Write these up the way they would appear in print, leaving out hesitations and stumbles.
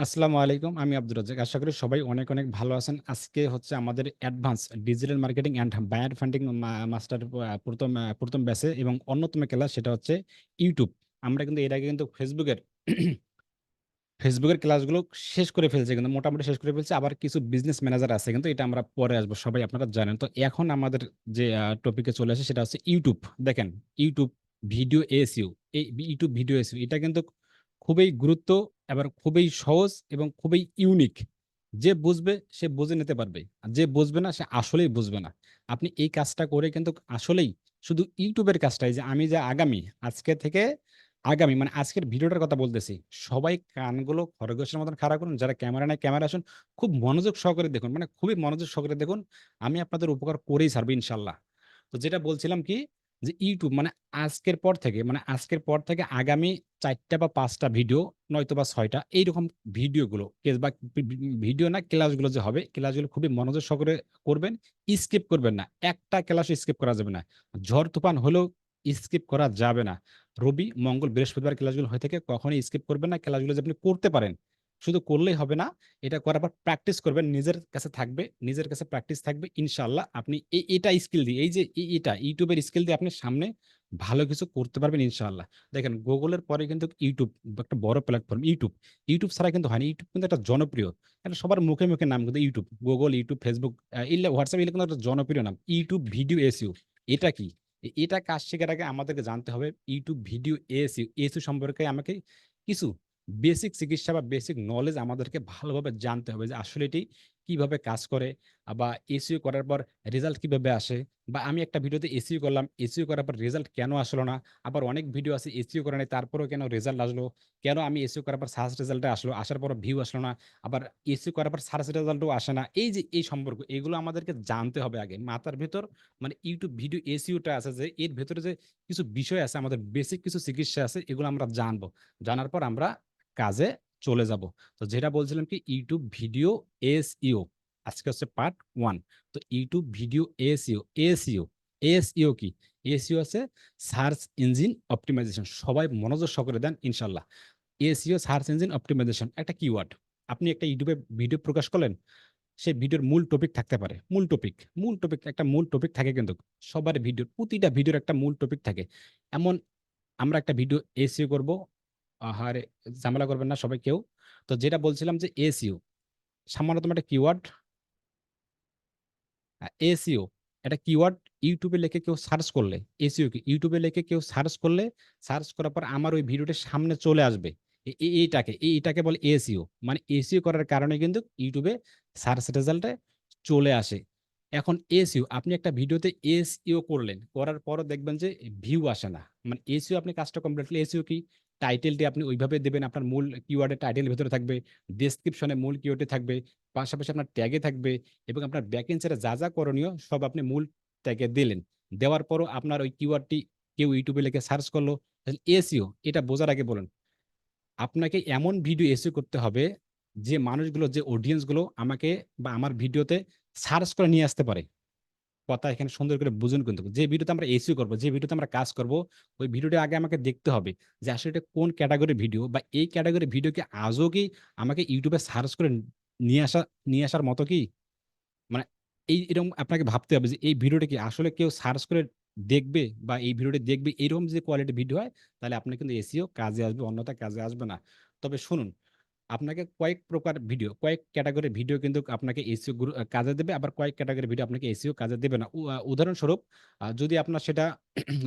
আসসালামু আলাইকুম। আমি আব্দুর রাজ্জাক। আশা করি সবাই অনেক, অনেক ভালো আছেন। আজকে হচ্ছে আমাদের advance digital marketing and buyer funding master ১ম ব্যাচে এবং অন্যতম ক্লাস সেটা হচ্ছে YouTube। আমরা কিন্তু এর আগে কিন্তু ফেসবুকের ক্লাসগুলো শেষ করে ফেলছি কিন্তু মোটামুটি শেষ করে ফেলছি। আবার কিছু বিজনেস ম্যানেজার আছে কিন্তু এটা আমরা পরে আসবো। সবাই আপনারা জানেন। তো এখন আমাদের যে টপিকে চলে আসে সেটা হচ্ছে YouTube। দেখেন YouTube ভিডিও এসইও এই YouTube ভিডিও এসইও এটা কিন্তু খুবই গুরুত্ব এবং খুবই সহজ এবং খুবই ইউনিক। যে বুঝবে সে বুঝে নিতে পারবে। আর যে বুঝবে না সে আসলেই বুঝবে না। আপনি এই কাজটা করে কিন্তু আসলেই শুধু YouTube এর কাজটাই যে আমি যে আজকে থেকে আগামী মানে আজকের ভিডিওটার কথা বলতেছি। সবাই কানগুলো খরগোশের মতন খাড়া করুন। যারা ক্যামেরা নাই ক্যামেরা আসুন। খুব মনোযোগ সহকারে দেখুন। মানে খুবই মনোযোগ সহকারে দেখুন। আমি আপনাদের উপকার করেই ছাড়বো ইনশাআল্লাহ। তো যেটা বলছিলাম কি যে YouTube আজকের পর থেকে আগামী ৪ টা বা ৫ টা ভিডিও নয়তোবা ৬ টা এইরকম ভিডিওগুলো কেস বা ভিডিও না ক্লাসগুলো যে হবে ক্লাসগুলো খুবই মনোযোগ সহকারে করবেন। স্কিপ করবেন না। একটা ক্লাসও স্কিপ করা যাবে না। ঝড় তুফান হলেও স্কিপ করা যাবে না। রবি, মঙ্গল, বৃহস্পতিবার ক্লাসগুলো হয়ে থাকে। কখনোই স্কিপ করবেন না। ক্লাসগুলো যে আপনি করতে পারেন। শুধু করলেই হবে না। এটা করার পর প্র্যাকটিস করবেন। নিজের কাছে থাকবে। নিজের কাছে প্র্যাকটিস থাকবে। ইনশাআল্লাহ আপনি এটা স্কিল দিয়ে এই যে এটা YouTube এর স্কিল দিয়ে আপনি সামনে ভালো কিছু করতে পারবেন ইনশাআল্লাহ। দেখেন Google এর পরে কিন্তু YouTube একটা বড় প্ল্যাটফর্ম YouTube। YouTube ছাড়া কিন্তু হয় না। YouTube কিন্তু একটা জনপ্রিয়। এটা সবার মুখে, মুখে নাম কিন্তু YouTube। Google, YouTube, Facebook, WhatsApp এগুলো কিন্তু একটা জনপ্রিয় নাম। YouTube ভিডিও এসইও এটা কি? এটা কাজ শেখার আগে আমাদেরকে জানতে হবে YouTube ভিডিও এসইও। এসইও সম্পর্কে আমাকে কিছু বেসিক চিকিৎসা বা বেসিক নলেজ আমাদেরকে ভালোভাবে জানতে হবে যে আসলে এটি কিভাবে কাজ করে বা এসইও করার পর রেজাল্ট কিভাবে আসে বা আমি একটা ভিডিওতে এসইও করলাম, এসইও করার পর রেজাল্ট কেন আসলো না? আবার অনেক ভিডিও আছে এসইও করে নাই তারপরেও কেন রেজাল্ট আসলো? কেন আমি এসইও করার পর সার্চ রেজাল্টে আসলো, আসার পরও ভিউ আসলো না? আবার এসইও করার পর সার্চ রেজাল্টও আসে না। এই যে এই সম্পর্ক এগুলো আমাদেরকে জানতে হবে আগে। মাথার ভেতর মানে YouTube ভিডিও এসইওটা আছে যে এর ভেতরে যে কিছু বিষয় আছে আমাদের বেসিক কিছু চিকিৎসা আছে এগুলো আমরা জানবো। জানার পর আমরা কাজে চলে যাব। তো যেটা বলছিলাম কি YouTube ভিডিও এসইও আজকে হচ্ছে পার্ট 1। তো YouTube ভিডিও এসইও কি? এসইও আছে সার্চ ইঞ্জিন অপ্টিমাইজেশন। সবাই মনোযোগ সহকারে দেন ইনশাআল্লাহ। এসইও সার্চ ইঞ্জিন অপ্টিমাইজেশন একটা কিওয়ার্ড। আপনি একটা YouTube এ ভিডিও প্রকাশ করলেন, সেই ভিডিওর মূল টপিক থাকতে পারে। মূল টপিক একটা মূল টপিক থাকে কিন্তু সবার ভিডিওর প্রতিটা ভিডিওর একটা মূল টপিক থাকে। এমন আমরা একটা ভিডিও এসইও করব। আহারে ঝামেলা করবেন না সবাই কেউ। তো যেটা বলছিলাম যে এসইও সামান্যতম একটা কিওয়ার্ড এসইও একটা কিওয়ার্ড YouTube এ লিখে কেউ সার্চ করলে এসইও কি? YouTube এ লিখে কেউ সার্চ করলে সার্চ করার পর আমার ওই ভিডিওটির সামনে চলে আসবে। এইটাকে বলে এসইও। মানে এসইও করার কারণে কিন্তু YouTube এ সার্চ রেজাল্টে চলে আসে। এখন এসইও আপনি একটা ভিডিওতে এসইও করলেন। করার পরও দেখবেন যে ভিউ আসে না। মানে এসইও আপনি কাজটা কমপ্লিটলি এসইও কি? টাইটেলটি আপনি ওইভাবে দেবেন আপনার মূল কিওয়ার্ডের টাইটেল ভেতরে থাকবে। ডেসক্রিপশনে মূল কিওয়ার্ডে থাকবে। পাশাপাশি আপনার ট্যাগে থাকবে। এবং আপনার ব্যাকএন্ড যা করণীয় সব আপনি মূল ট্যাগে দিলেন। দেওয়ার পরও আপনার ওই কিওয়ার্ডটি কেউ YouTube এ লিখে সার্চ করলো। তাহলে এসইও এটা বোঝার আগে বলুন, আপনাকে এমন ভিডিও এসইও করতে হবে যে মানুষগুলো যে অডিয়েন্স গুলো আমাকে বা আমার ভিডিওতে সার্চ করে নিয়ে আসতে পারে। কথা এখানে সুন্দর করে বুঝুন কিন্তু। যে ভিডিওতে আমরা এসইও করব, যে ভিডিওতে আমরা কাজ করব, ওই ভিডিওটা আগে আমাকে দেখতে হবে যে আসলে এটা কোন ক্যাটেগরির ভিডিও বা এই ক্যাটেগরির ভিডিও কি আজও কি আমাকে YouTube এ সার্চ করে নিয়ে আসা নিয়ে আসার মতো কি? মানে এরকম আপনাকে ভাবতে হবে যে এই ভিডিওটা কি আসলে কেউ সার্চ করে দেখবে বা এই ভিডিওটি দেখবে এরকম যদি কোয়ালিটির ভিডিও হয় তাহলে আপনার কিন্তু এসইও কাজে আসবে, অন্যথায় কাজে আসবে না। তবে শুনুন, আপনাকে কয়েক প্রকার ভিডিও, কয়েক ক্যাটেগরির ভিডিও কিন্তু আপনাকে এসইও কাজে দেবে, আবার কয়েক ক্যাটেগরির ভিডিও আপনাকে এসইও কাজে দেবে না। উদাহরণস্বরূপ যদি আপনার সেটা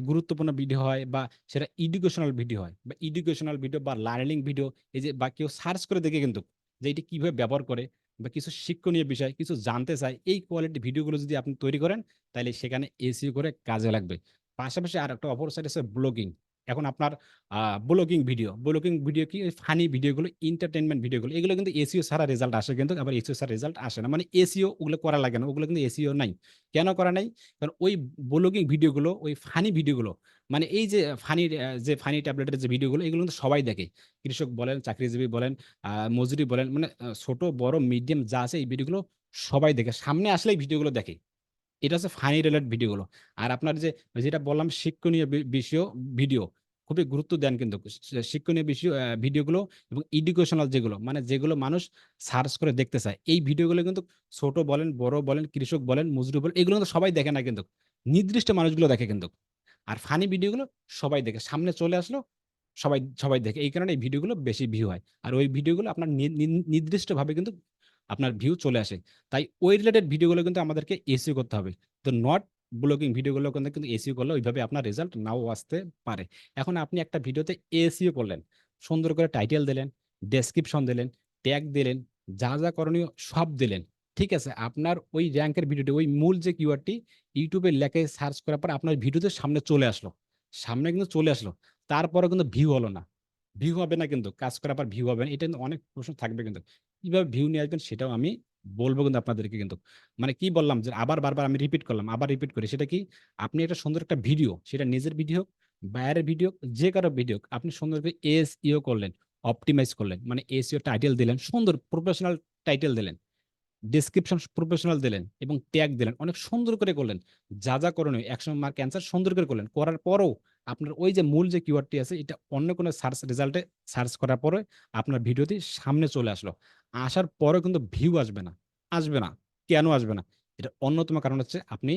গুরুত্বপূর্ণ ভিডিও হয় বা সেটা এডুকেশনাল ভিডিও হয় বা এডুকেশনাল ভিডিও বা লার্নিং ভিডিও এই যে বা কেউ সার্চ করে দেখে কিন্তু যে এটি কিভাবে ব্যবহার করে বা কিছু শিক্ষণীয় বিষয় কিছু জানতে চায়, এই কোয়ালিটি ভিডিওগুলো যদি আপনি তৈরি করেন, তাইলে সেখানে এসইও করে কাজে লাগবে। পাশাপাশি আরেকটা অপর সাইড আছে ব্লগিং। এখন আপনার আ ব্লগিং ভিডিও কি? ওই ফানি ভিডিওগুলো, এন্টারটেইনমেন্ট ভিডিওগুলো। এগুলো কিন্তু এসইও ছাড়া রেজাল্ট আসে কিন্তু আবার এসইও ছাড়া রেজাল্ট আসে না। মানে এসইও ওগুলো করা লাগে না। ওগুলো কিন্তু এসইও নাই। কেন করা নাই? কারণ ওই ব্লগিং ভিডিওগুলো, ওই ফানি ভিডিওগুলো মানে এই যে ফানি ট্যাবলেটের যে ভিডিওগুলো এগুলো কিন্তু সবাই দেখে। কৃষক বলেন, চাকরিজীবী বলেন, মজুরি বলেন মানে ছোট, বড়, মিডিয়াম যা আছে এই ভিডিওগুলো সবাই দেখে। সামনে আসলেই ভিডিওগুলো দেখে। এটা হচ্ছে ফানি রিলেটেড ভিডিওগুলো। আর আপনার যে যেটা বললাম শিক্ষণীয় বিষয় ভিডিও। খুবই গুরুত্ব দেন কিন্তু শিক্ষণীয় বিষয় ভিডিওগুলো এবং এডুকেশনাল যেগুলো মানে যেগুলো মানুষ সার্চ করে দেখতে চায়। এই ভিডিওগুলো কিন্তু ছোট বলেন, বড় বলেন, কৃষক বলেন, মজদুর বলেন এগুলো কিন্তু সবাই দেখে না কিন্তু। নির্দিষ্ট মানুষগুলো দেখে কিন্তু। আর ফানি ভিডিওগুলো সবাই দেখে। সামনে চলে আসলো সবাই দেখে। এই কারণে এই ভিডিওগুলো বেশি ভিউ হয়। আর ওই ভিডিওগুলো আপনার নির্দিষ্টভাবে কিন্তু আপনার ভিউ চলে আসে। তাই ওই রিলেটেড ভিডিওগুলো কিন্তু আমাদেরকে এসইও করতে হবে। তো নট ব্লগিং ভিডিওগুলো কিন্তু এসইও করলে ওইভাবে আপনার রেজাল্ট নাও আসতে পারে। এখন আপনি একটা ভিডিওতে এসইও করলেন। সুন্দর করে টাইটেল দিলেন, ডেসক্রিপশন দিলেন, ট্যাগ দিলেন, যা করণীয় সব দিলেন। ঠিক আছে? আপনার ওই র‍্যাংকের ভিডিওটি ওই মূল যে কিওয়ার্ডটি ইউটিউবে লেখে সার্চ করার পর আপনার ভিডিওতে সামনে চলে আসলো। সামনে কিন্তু চলে আসলো। তারপরেও কিন্তু ভিউ হলো না। ভিউ হবে না কিন্তু। কাজ করার পর ভিউ হবে না। এটা কিন্তু অনেক প্রশ্ন থাকবে কিন্তু। কিভাবে ভিউ নিয়ে আসবেন সেটাও আমি বলব কিন্তু আপনাদেরকে কিন্তু। মানে কি বললাম যে আবার বারবার আমি রিপিট করলাম। আবার রিপিট করি। সেটা কি? আপনি একটা সুন্দর একটা ভিডিও, সেটা নিজের ভিডিও হোক, বাইরের ভিডিও হোক, যে কারো ভিডিও হোক, আপনি সুন্দর করে এসইও করলেন, অপটিমাইজ করলেন। মানে এসইও টাইটেল দিলেন, সুন্দর প্রফেশনাল টাইটেল দিলেন। ডেসক্রিপশন প্রফেশনাল দিলেন এবং ট্যাগ দিলেন। অনেক সুন্দর করে করলেন। যা করণীয় ১০০ মার্ক অ্যান্সার সুন্দর করে করলেন। করার পরেও আপনার ওই যে মূল যে কিওয়ার্ডটি আছে এটা অন্য কোনো সার্চ রেজাল্টে সার্চ করার পরে আপনার ভিডিওটি সামনে চলে আসলো। আসার পরেও কিন্তু ভিউ আসবে না। আসবে না। কেন আসবে না? এটার অন্যতম কারণ হচ্ছে আপনি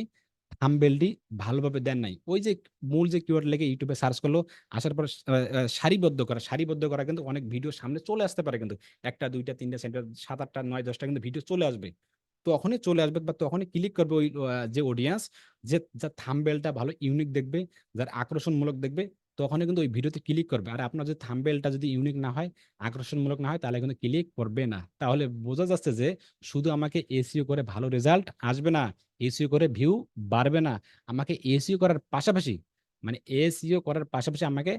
থাম্বনেইলটি ভালোভাবে দেন নাই। ওই যে মূল যে কিওয়ার্ড লিখে YouTube এ সার্চ করলো, আসার পরে সারিবদ্ধ করা কিন্তু অনেক ভিডিও সামনে চলে আসতে পারে কিন্তু। ১ টা ২ টা ৩ টা ৪ টা ৭ ৮ টা ৯ ১০ টা কিন্তু ভিডিও চলে আসবে। তখনই চলে আসবে বা তখনই ক্লিক করবে ওই যে অডিয়েন্স যার থাম্বনেইলটা ভালো ইউনিক দেখবে, যার আকর্ষণমূলক দেখবে, তখনই কিন্তু ওই ভিডিওতে ক্লিক করবে। আর আপনার যদি থাম্বনেইলটা যদি ইউনিক না হয়, আকর্ষণমূলক না হয় তাহলে কিন্তু ক্লিক করবে না। তাহলে বোঝা যাচ্ছে যে শুধু আমাকে এসইও করে ভালো রেজাল্ট আসবে না, এসইও করে ভিউ বাড়বে না। আমাকে এসইও করার পাশাপাশি মানে এসইও করার পাশাপাশি আমাকে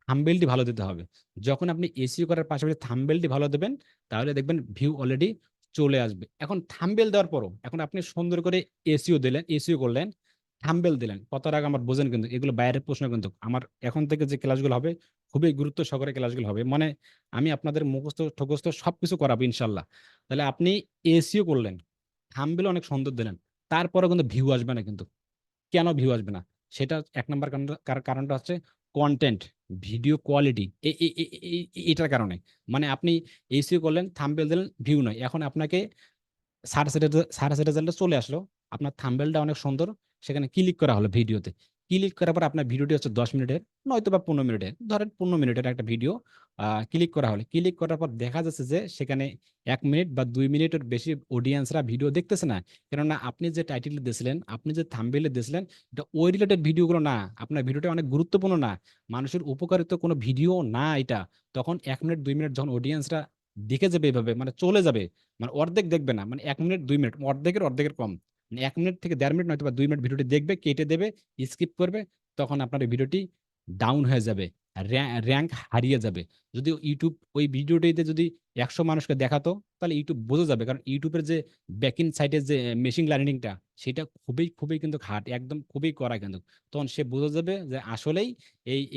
থাম্বনেইলটি ভালো দিতে হবে। যখন আপনি এসইও করার পাশাপাশি থাম্বনেইলটি ভালো দিবেন, তাহলে দেখবেন ভিউ অলরেডি চলে আসবে। এখন থাম্বনেইল দেওয়ার পরও এখন আপনি সুন্দর করে এসইও করলেন, থাম্বনেইল দিলেন। কথার আগে আমার বোঝেন কিন্তু এগুলো বাইরের প্রশ্ন কিন্তু। আমার এখন থেকে যে ক্লাসগুলো হবে খুবই গুরুত্ব সহকারে ক্লাসগুলো হবে। মানে আমি আপনাদের মুখস্থ সবকিছু করাবো ইনশাআল্লাহ। তাহলে আপনি এসইও করলেন, থাম্বনেইল অনেক সুন্দর দিলেন। তারপরেও কিন্তু ভিউ আসবে না কিন্তু। কেন ভিউ আসবে না? সেটা ১ নাম্বার কারণটা হচ্ছে কনটেন্ট, ভিডিও কোয়ালিটি এ এ এ এ এটার কারণে। মানে আপনি এসইও করলেন, থাম্বনেইল দিলেন, ভিউ নাই। এখন আপনাকে সার্চ রেজাল্টে চলে আসলো। আপনার থাম্বনেইলটা অনেক সুন্দর। সেখানে ক্লিক করা হলো ভিডিওতে। ক্লিক করার পর আপনার ভিডিওটি হচ্ছে ১০ মিনিটের নয়তোবা ১৫ মিনিটের। ধরেন ১৫ মিনিটের একটা ভিডিও ক্লিক করা হলো। ক্লিক করার পর দেখা যাচ্ছে যে সেখানে ১ মিনিট বা ২ মিনিটের বেশি অডিয়েন্সরা ভিডিও দেখতেছে না। কেননা আপনি যে টাইটেল দিয়েছিলেন, আপনি যে থাম্বনেইলে দিয়েছিলেন, এটা ওই রিলেটেড ভিডিওগুলো না। আপনার ভিডিওটা অনেক গুরুত্বপূর্ণ না। মানুষের উপকারিত কোনো ভিডিও না এটা। তখন ১ মিনিট ২ মিনিট যখন অডিয়েন্সরা দেখে যাবে এভাবে মানে চলে যাবে মানে অর্ধেক দেখবে না। মানে ১ মিনিট ২ মিনিট অর্ধেকের কম। মানে ১ মিনিট থেকে ১.৫ মিনিট নয়তোবা ২ মিনিট ভিডিওটি দেখবে, কেটে দেবে, স্কিপ করবে। তখন আপনার এই ভিডিওটি ডাউন হয়ে যাবে। র‍্যাংক হারিয়ে যাবে। যদি YouTube ওই ভিডিওটিতে যদি ১০০ মানুষকে দেখাতো, তাহলে YouTube বুঝে যাবে। কারণ YouTube এর যে ব্যাকএন্ড সাইডে যে মেশিন লার্নিং টা সেটা খুবই কিন্তু হার্ড একদম খুবই কড়া কিন্তু। তখন সে বুঝে যাবে যে আসলেই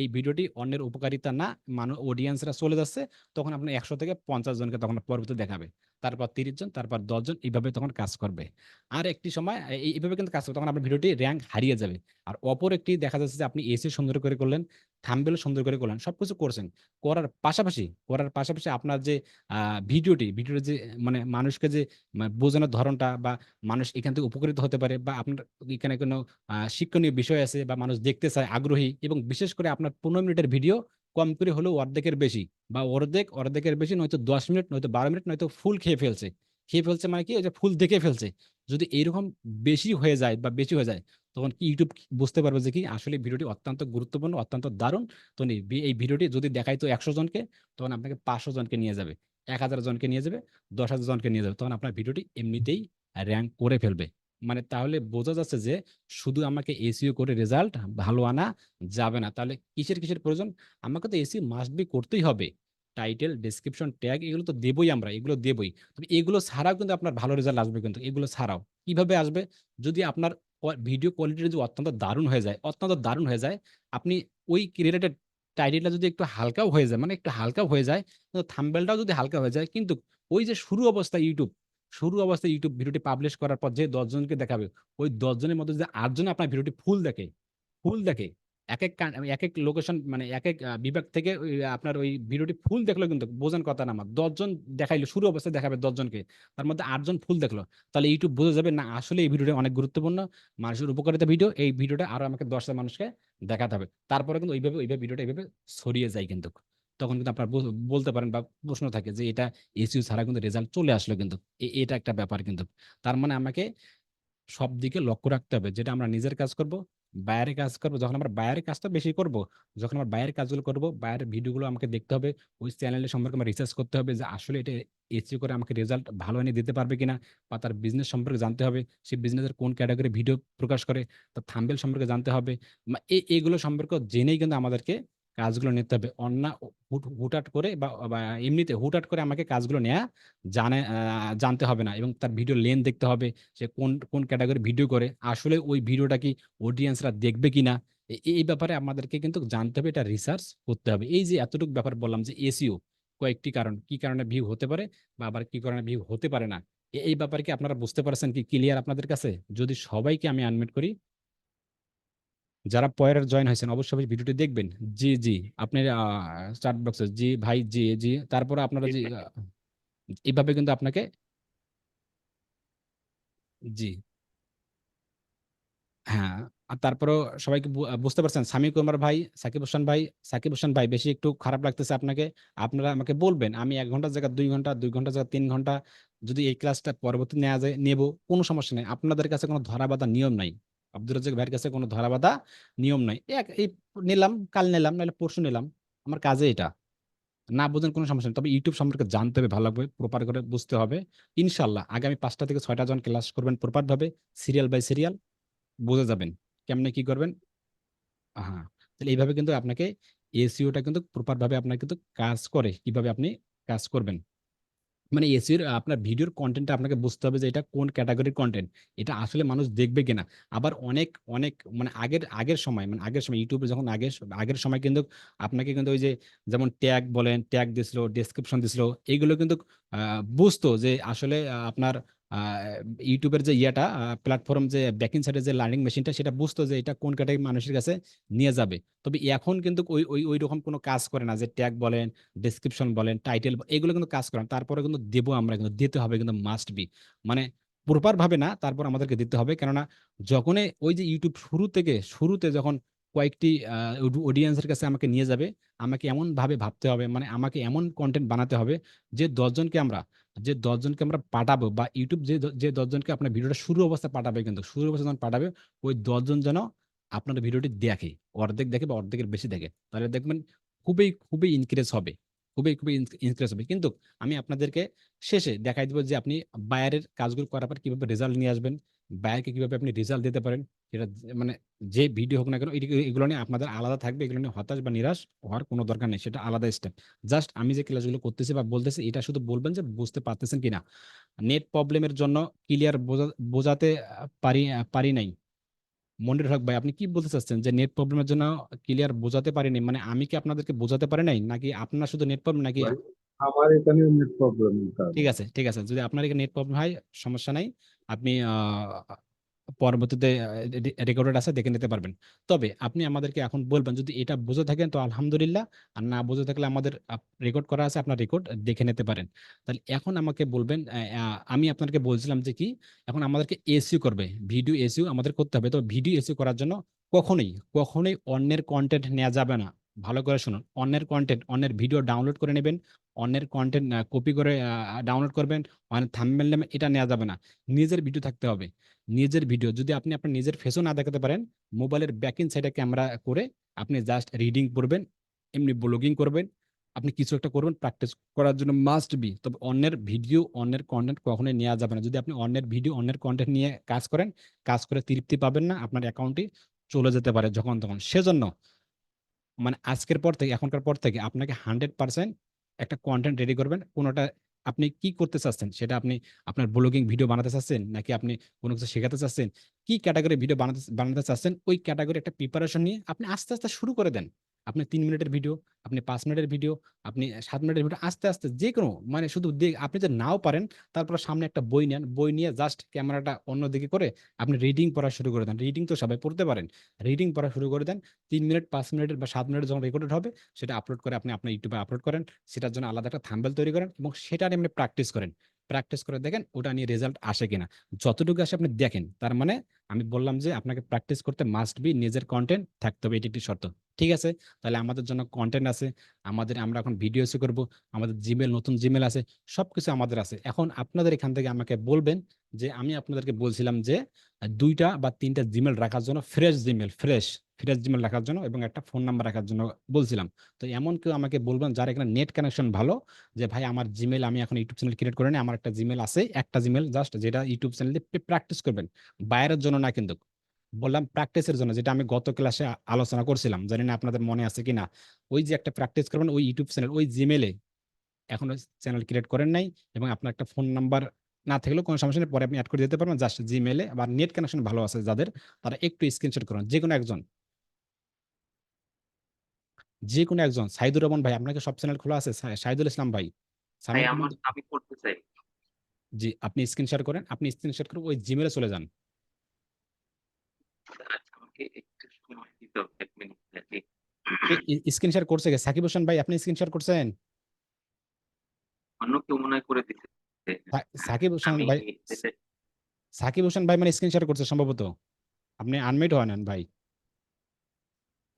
এই ভিডিওটি অন্যের উপকারিতা না, অডিয়েন্সরা চলে যাচ্ছে। তখন আপনার ১০০ থেকে ৫০ জনকে তখন পরবর্তীতে দেখাবে। তারপর ৩০ জন, তারপর ১০ জন এইভাবে তখন কাজ করবে। আর একটি সময় এইভাবে কিন্তু কাজ করবে। তখন আপনার ভিডিওটি র‍্যাংক হারিয়ে যাবে। আর অপর একটি দেখা যাচ্ছে যে আপনি এসইও সুন্দর করে করলেন, থাম্বনেইল সুন্দর করে করলেন। সবকিছু করছেন। করার পাশাপাশি আপনার যে আ ভিডিওটি যে মানে মানুষকে যে বোঝানোর ধরণটা বা মানুষ এখান থেকে উপকৃত হতে পারে বা আপনার এখানে কোনো শিক্ষণীয় বিষয় আছে বা মানুষ দেখতে চায় আগ্রহী এবং বিশেষ করে আপনার ১৫ মিনিটের ভিডিও কম করে হলেও অর্ধেকের বেশি বা অর্ধেকের বেশি নয়তো ১০ মিনিট নয়তো ১২ মিনিট নয়তো ফুল খেয়ে ফেলছে। খেয়ে ফেলছে মানে কি? ওই যে ফুল দেখে ফেলছে। যদি এইরকম বেশি হয়ে যায়, তখন কি YouTube বুঝতে পারবে যে কি আসলে ভিডিওটি অত্যন্ত গুরুত্বপূর্ণ, অত্যন্ত দারুণ। তো এই ভিডিওটি যদি দেখাইতো ১০০ জনকে, তখন আপনাকে ৫০০ জনকে নিয়ে যাবে। ১০০০ জনকে নিয়ে যাবে, ১০,০০০ জনকে নিয়ে যাবে। তখন আপনার ভিডিওটি এমনিতেই র‍্যাংক করে ফেলবে। মানে তাহলে বোঝা যাচ্ছে যে শুধু আমাকে এসইও করে রেজাল্ট ভালো আনা যাবে না। তাহলে কিসের প্রয়োজন? আমাকে তো এসইও মাস্ট বি করতেই হবে। টাইটেল, ডেসক্রিপশন, ট্যাগ এগুলো তো দেবই আমরা, এগুলো দেবই। তবে এগুলো ছাড়াও কিন্তু আপনার ভালো রেজাল্ট আসবে কিন্তু এগুলো ছাড়াও। কিভাবে আসবে? যদি আপনার ভিডিও কোয়ালিটি যদি অত্যন্ত দারুণ হয়ে যায়, আপনি ওই রিলেটেড টাইটেলটা যদি একটু হালকাও হয়ে যায়, মানে একটু হালকাও হয়ে যায়, তো থাম্বনেইলটাও যদি হালকা হয়ে যায়, কিন্তু ওই যে শুরু অবস্থায় YouTube ভিডিওটি পাবলিশ করার পর যে ১০ জনকে দেখাবে, ওই ১০ জনের মধ্যে যদি ৮ জন আপনার ভিডিওটি ফুল দেখে এক এক লোকেশন মানে এক এক বিভাগ থেকে আপনার ওই ভিডিওটি ফুল দেখলো কিন্তু বোঝেন কথা না আমার 10 জন দেখাইলো, শুরু অবস্থায় দেখাবে 10 জনকে, তার মধ্যে 8 জন ফুল দেখলো, তাহলে ইউটিউব বুঝে যাবে না আসলে এই ভিডিওটা অনেক গুরুত্বপূর্ণ, মানুষের উপকারিতা ভিডিও, এই ভিডিওটা আরো আমাকে 10টা মানুষকে দেখাতে হবে। তারপরে কিন্তু ওইভাবে ভিডিওটা এইভাবে ছড়িয়ে যায় কিন্তু, তখন কিন্তু আপনার বলতে পারেন বা প্রশ্ন থাকে যে এটা এসইও ছাড়া কিন্তু রেজাল্ট চলে আসলো কিন্তু, এটা একটা ব্যাপার কিন্তু। তার মানে আমাকে সব দিকে লক্ষ্য রাখতে হবে, যেটা আমরা নিজের কাজ করব, বাইরের কাজ করব, যখন আমরা বাইরের কাজটা বেশি করব, যখন আমরা বাইরের কাজগুলো করব, বাইরের ভিডিওগুলো আমাকে দেখতে হবে, ওই চ্যানেলের সম্পর্কে আমার রিসার্চ করতে হবে যে আসলে এটা এসইও করে আমাকে রেজাল্ট ভালো এনে দিতে পারবে কিনা, বা তার বিজনেস সম্পর্কে জানতে হবে, সেই বিজনেসের কোন ক্যাটাগরি ভিডিও প্রকাশ করে, তার থাম্বনেল সম্পর্কে জানতে হবে, এগুলো সম্পর্কে জেনেই কিন্তু আমাদেরকে কাজগুলো নিতে হবে। অন্য হুটহাট করে বা এমনিতে হুটহাট করে আমাকে কাজগুলো নেওয়া জানতে হবে না, এবং তার ভিডিও লেন্থ দেখতে হবে, সে কোন কোন ক্যাটাগরি ভিডিও করে, আসলে ওই ভিডিওটা কি অডিয়েন্সরা দেখবে কিনা, এই ব্যাপারে আমাদেরকে কিন্তু জানতে হবে, এটা রিসার্চ করতে হবে। এই যে এতটুকু ব্যাপার বললাম যে এসইও কয়েকটি কারণ, কি কারণে ভিউ হতে পারে বা আবার কি কারণে ভিউ হতে পারে না, এই ব্যাপারে কি আপনারা বুঝতে পারছেন, কি ক্লিয়ার আপনাদের কাছে? যদি সবাইকে আমি আনমিউট করি, যারা পয়ের জয়েন হয়েছেন অবশ্যই ভিডিওটি দেখবেন। জি জি, আপনি চার্ট বক্সে জি ভাই, জি জি, তারপরে আপনারা জি এইভাবে কিন্তু আপনাকে, জি হ্যাঁ, আর তারপরেও সবাইকে বুঝতে পারছেন। সামি কুমার ভাই, সাকিব হোসেন ভাই বেশি একটু খারাপ লাগতেছে আপনাকে। আপনারা আমাকে বলবেন। আমি ১ ঘন্টার জায়গায় ২ ঘন্টা, ২ ঘন্টার জায়গায় ৩ ঘন্টা যদি এই ক্লাসটা পরবর্তী নেয়া যায় নেব, কোনো সমস্যা নাই। আপনাদের কাছে কোনো ধরাবাঁধা নিয়ম নাই। আব্দুর রাজ্জাক ভাইয়ের কাছে কোনো ধরাবাঁধা নিয়ম নাই। এই নিলাম, কাল নিলাম, নাহলে পরশু নিলাম। আমার কাজে এটা। না বুঝেন কোনো সমস্যা নেই। তবে YouTube সম্পর্কে জানতে হবে ভালোভাবে, প্রপার করে বুঝতে হবে। ইনশাআল্লাহ আগামী ৫টা থেকে ৬টা জন ক্লাস করবেন প্রপার ভাবে, সিরিয়াল বাই সিরিয়াল বুঝে যাবেন। কেমনে কি করবেন? হ্যাঁ, তাহলে এইভাবে কিন্তু আপনাকে এসইও টা কিন্তু প্রপার ভাবে আপনার কিন্তু কাজ করে। কিভাবে আপনি কাজ করবেন। মানে এসইও আপনার ভিডিওর কনটেন্টটা আপনাকে বুঝতে হবে যে এটা কোন ক্যাটেগরির কনটেন্ট। এটা আসলে মানুষ দেখবে কিনা। আবার অনেক মানে আগের সময় মানে আগের সময় ইউটিউবে যখন আগের সময় কিন্তু আপনাকে কিন্তু ওই যে যেমন ট্যাগ বলেন, ট্যাগ দিছিল, ডেসক্রিপশন দিছিল। এইগুলো কিন্তু বুঝতো যে আসলে আপনার আ ইউটিউবের যে ইয়েটা প্ল্যাটফর্ম যে ব্যাক এন্ড সাইড এর যে লার্নিং মেশিনটা সেটা বুঝতো যে এটা কোন ক্যাটেগরির মানুষের কাছে নিয়ে যাবে। তবে এখন কিন্তু ঐরকম কোনো কাজ করে না, যে ট্যাগ বলেন, ডেসক্রিপশন বলেন, টাইটেল এগুলো কিন্তু কাজ করে না। তারপরে কিন্তু দেবো আমরা, কিন্তু দিতে হবে, কিন্তু মাস্ট বি। মানে প্রপার ভাবে না, তারপর আমাদেরকে দিতে হবে। কেননা যখনই ওই যে ইউটিউব শুরুতে যখন কয়েকটি অডিয়েন্স এর কাছে আমাকে নিয়ে যাবে, আমাকে এমন ভাবে ভাবতে হবে, মানে আমাকে এমন কনটেন্ট বানাতে হবে যে ১০ জনকে আমরা যে ১০ জনকে আমরা পাঠাবো, বা ইউটিউব যে ১০ জনকে আপনার ভিডিওটা শুরু অবস্থায় পাঠাবে, কিন্তু শুরু অবস্থায় যখন পাঠাবে, ওই ১০ জন যেন আপনার ভিডিওটি দেখে, অর্ধেক দেখে বা অর্ধেকের বেশি দেখে। তাহলে দেখবেন খুবই ইনক্রিজ হবে। খুবই ইনক্রিজ হবে। কিন্তু আমি আপনাদেরকে শেষে দেখাই দিব যে আপনি বায়ারের কাজগুলো করার পর কিভাবে রেজাল্ট নিয়ে আসবেন। বায়ারকে কিভাবে আপনি রেজাল্ট দিতে পারেন। সেটা মানে যে ভিডিও হোক না কেন, এগুলো নিয়ে আপনাদের আলাদা থাকবে। এগুলো নিয়ে হতাশ বা নিরাশ হওয়ার কোনো দরকার নেই। সেটা আলাদা স্টেপ। জাস্ট আমি যে ক্লাসগুলো করতেছি বা বলতেছি, এটা শুধু বলবেন যে বুঝতে পারতেছেন কিনা। নেট প্রবলেমের জন্য ক্লিয়ার বোঝাতে পারি নাই। মনির হক ভাই, আপনি কি বলতে চাচ্ছেন যে নেট প্রবলেমের জন্য ক্লিয়ার বোঝাতে পারিনি? মানে আমি কি আপনাদেরকে বোঝাতে পারি নাই? নাকি আপনার শুধু নেট প্রবলেম, নাকি? ভাই, আমার এখানে নেট প্রবলেম কারণে। ঠিক আছে। যদি আপনার এখানে নেট প্রবলেম হয়, সমস্যা নাই। আপনি পরবর্তীতে রেকর্ডেড আছে, দেখে নিতে পারবেন। তবে আপনি আমাদেরকে এখন বলবেন, যদি এটা বুঝে থাকেন তো আলহামদুলিল্লাহ। আর না বুঝে থাকলে আমাদের রেকর্ড করা আছে, আপনার রেকর্ড দেখে নিতে পারেন। তাহলে এখন আমাকে বলবেন, আমি আপনাকে বলছিলাম যে কি, এখন আমাদেরকে এসইও করবে। ভিডিও এসইও আমাদের করতে হবে। তো ভিডিও এসইও করার জন্য কখনোই অন্যের কনটেন্ট নেওয়া যাবে না। ভালো করে শুনুন। অন্যের ভিডিও ডাউনলোড করে নেবেন। অন্যের কনটেন্ট কপি করে ডাউনলোড করবেন। অন্যের থাম্বনেল নেবেন, এটা নেওয়া যাবে না। নিজের ভিডিও থাকতে হবে। নিজের ভিডিও যদি আপনি আপনার নিজের ফেসও না দেখাতে পারেন, মোবাইলের ব্যাক এন্ড সাইডে ক্যামেরা করে আপনি জাস্ট রিডিং পড়বেন, এমনি ব্লগিং করবেন, আপনি কিছু একটা করবেন প্র্যাকটিস করার জন্য মাস্ট বি। তবে অন্যের ভিডিও, অন্যের কন্টেন্ট কখনোই নেওয়া যাবে না। যদি আপনি অন্যের ভিডিও, অন্যের কন্টেন্ট নিয়ে কাজ করেন, কাজ করে তৃপ্তি পাবেন না, আপনার অ্যাকাউন্টটি চলে যেতে পারে যখন তখন। সেজন্য মানে আজকের পর থেকে, এখনকার পর থেকে আপনাকে 100% একটা কনটেন্ট রেডি করবেন। কোনটা আপনি কি করতে চাচ্ছেন, সেটা আপনি আপনার ব্লগিং ভিডিও বানাতে চাচ্ছেন, নাকি আপনি কোনো কিছু শেখাতে চাচ্ছেন, কি ক্যাটাগরি ভিডিও বানাতে বানাতে চাচ্ছেন, ওই ক্যাটাগরি একটা প্রিপারেশন নিয়ে আপনি আস্তে শুরু করে দেন। আপনি 3 মিনিটের ভিডিও, আপনি 5 মিনিটের ভিডিও, আপনি 7 মিনিটের ভিডিও, আস্তে আস্তে যে কোনো মানে শুধু আপনি যদি নাও পারেন, তারপর সামনে একটা বই নেন, বই নিয়ে জাস্ট ক্যামেরাটা অন্যদিকে করে আপনি রিডিং পড়া শুরু করে দেন। রিডিং তো সবাই পড়তে পারেন। রিডিং পড়া শুরু করে দেন। 3 মিনিট, 5 মিনিটের বা 7 মিনিটের যখন রেকর্ডেড হবে, সেটা আপলোড করে আপনি আপনার ইউটিউবে আপলোড করেন। সেটার জন্য আলাদা একটা থাম্বনেল তৈরি করেন এবং সেটা নিয়ে আপনি প্র্যাকটিস করেন। প্র্যাকটিস করে দেখেন ওটা নিয়ে রেজাল্ট আসে কিনা। যতটুকু আসে আপনি দেখেন। তার মানে আমি বললাম যে আপনাকে প্র্যাকটিস করতে মাস্ট বি নিজের কন্টেন্ট থাকতে হবে, এটি একটি শর্ত। ঠিক আছে? তাহলে আমাদের জন্য কন্টেন্ট আছে, আমরা এখন ভিডিও এসে করব, আমাদের জিমেল, নতুন জিমেল আছে, সবকিছু আমাদের আছে। এখন আপনাদের এখান থেকে আমাকে বলবেন যে আমি আপনাদেরকে বলছিলাম যে 2টা বা 3টা জিমেল রাখার জন্য, fresh Gmail, fresh fresh Gmail রাখার জন্য এবং একটা ফোন নাম্বার রাখার জন্য বলছিলাম। তো এমন কেউ আমাকে বলবেন যার এখানে নেট কানেকশন ভালো, যে ভাই আমার জিমেল, আমি এখন ইউটিউব চ্যানেল ক্রিয়েট করে নিই, আমার একটা জিমেল আছে, একটা জিমেল জাস্ট, যেটা ইউটিউব চ্যানেল দিয়ে প্র্যাকটিস করবেন, বাইরের জন্য না কিন্তু, বললাম প্র্যাকটিসের জন্য, যেটা আমি গত ক্লাসে আলোচনা করছিলাম, জানি না আপনাদের মনে আছে কিনা। ওই যে একটা প্র্যাকটিস করবেন ওই ইউটিউব চ্যানেল, ওই জিমেলে এখনো চ্যানেল ক্রিয়েট করেন নাই, এবং আপনার একটা ফোন নাম্বার না থাকলেও কোনো সমস্যা নেই, পরে আপনি অ্যাড করে দিতে পারবেন জাস্ট জিমেলে। আবার নেট কানেকশন ভালো আছে যাদের, তারা একটু স্ক্রিনশট করুন, যে কোনো একজন, যে কোনো একজন। সাইদুর রহমান ভাই, আপনাকে সব চ্যানেল খোলা আছে? সাইদুল ইসলাম ভাই, ভাই সামির আমার, কমান্ড। আমি করতে চাই। জি, আপনি স্ক্রিনশট করেন, আপনি স্ক্রিনশট করে ওই জিমেলে চলে যান। আচ্ছা, আমাকে একটু সময় দিতে হবে, 1 মিনিট দেখি। স্ক্রিনশট করছে কে? সাকিব হোসেন ভাই, আপনি স্ক্রিনশট করছেন? অন্য কেউ মনে হয় করে দিতে। সাকিব হোসেন আমি ভাই, এটা- সাকিব হোসেন ভাই মানে স্ক্রিনশট করছে সম্ভবত। আপনি আনমিউট হন ভাই।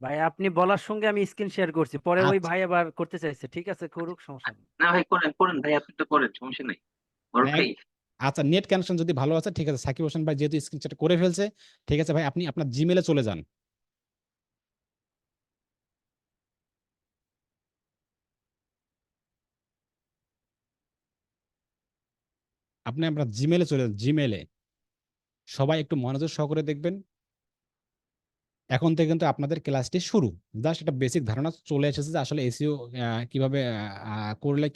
ভাই আপনি বলার সঙ্গে আমি স্ক্রিন শেয়ার করছি, পরে ওই আচ্ছা, ভাই আবার করতে চাইছে। ঠিক আছে, করুক, সমস্যা নেই। না ভাই, করেন করেন ভাই, আপনি তো করেন, সমস্যা নেই। বড় না, ভাই, আচ্ছা, নেট কানেকশন যদি ভালো আছে ঠিক আছে। সাকিব হোসেন ভাই যেহেতু স্ক্রিনশট করে ফেলছে, ঠিক আছে ভাই, আপনি আপনার জিমেলে চলে যান। আপনি আপনার জিমেলে চলে যান, জিমেলে। সবাই একটু মনোযোগ সহকারে দেখবেন। এখন থেকে কিন্তু আপনাদের ক্লাসটি শুরু। জাস্ট একটা বেসিক ধারণা চলে এসেছে যে আসলে এসইও কিভাবে করলে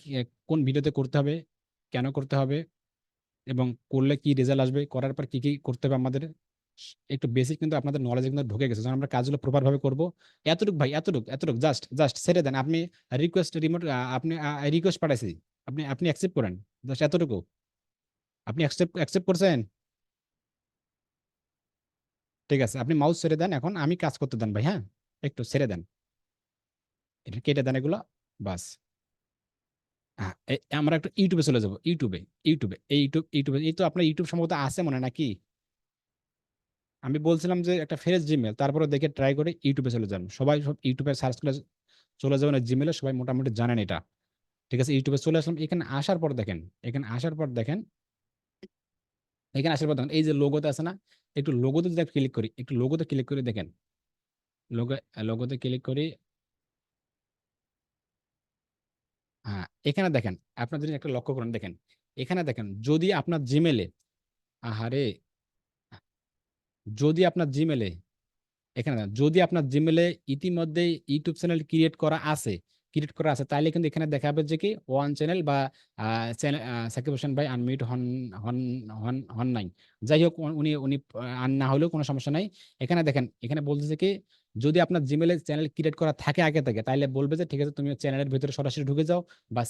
কোন ভিডিওতে করতে হবে, কেন করতে হবে, এবং করলে কি রেজাল্ট আসবে, করার পর কি কি করতে হবে আমাদের। একটু বেসিক কিন্তু আপনাদের নলেজে কিন্তু ঢুকে গেছে, যখন আমরা কাজগুলো প্রপার ভাবে করবো। এতটুকু ভাই, এতটুকু এতটুকু জাস্ট জাস্ট ছেড়ে দেন। আপনি রিকোয়েস্ট রিমোট, আপনি রিকোয়েস্ট পাঠাইছি, আপনি আপনি অ্যাকসেপ্ট করেন, জাস্ট এতটুকু। আপনি অ্যাকসেপ্ট অ্যাকসেপ্ট করছেন? ঠিক আছে, আপনি মাউস ছেড়ে দেন, এখন আমি কাজ করতে দেন ভাই, হ্যাঁ, একটু ছেড়ে দেন, এটা কেটে দেন এগুলো, বাস। হ্যাঁ, আমরা একটু ইউটিউবে চলে যাবো। ইউটিউবে, ইউটিউবে এই তো আপনার ইউটিউব সম্ভবত আছে মনে হয় নাকি? আমি বলছিলাম যে একটা ফ্রেশ জিমেল, তারপরে দেখে ট্রাই করে ইউটিউবে চলে যান। সবাই সব ইউটিউবে সার্চ করে চলে যাবেন জিমেলে, সবাই মোটামুটি জানেন এটা। ঠিক আছে, ইউটিউবে চলে আসলাম। এখানে আসার পর দেখেন, এখানে আসার পর দেখেন, এখানে আসার পর দেখেন এই যে লোগোতে আছে না, একটু লোগোতে যদি ক্লিক করি, একটু লোগোতে ক্লিক করে দেখেন। লোগো, লোগোতে ক্লিক করি। হ্যাঁ, এখানে দেখেন, আপনার যদি একটা লক্ষ্য করেন, দেখেন এখানে দেখেন, যদি আপনার জিমেলে, আহারে, যদি আপনার জিমেলে, এখানে দেখেন, যদি আপনার জিমেলে ইতিমধ্যে ইউটিউব চ্যানেল ক্রিয়েট করা আছে, তাইলে কিন্তু এখানে দেখাবে যে কি ওয়ান চ্যানেল বা চ্যানেল। সাকিব হোসেন ভাই আনমিউট হন, হন, হন, হন নাই। যাই হোক, উনি উনি আন না হলেও কোনো সমস্যা নাই। এখানে দেখেন, এখানে বলতেছে কি, যদি আপনার জিমেলে চ্যানেল ক্রিয়েট করা থাকে আগে থেকে, তাইলে বলবে যে ঠিক আছে তুমি চ্যানেলের ভিতরে সরাসরি ঢুকে যাও, বা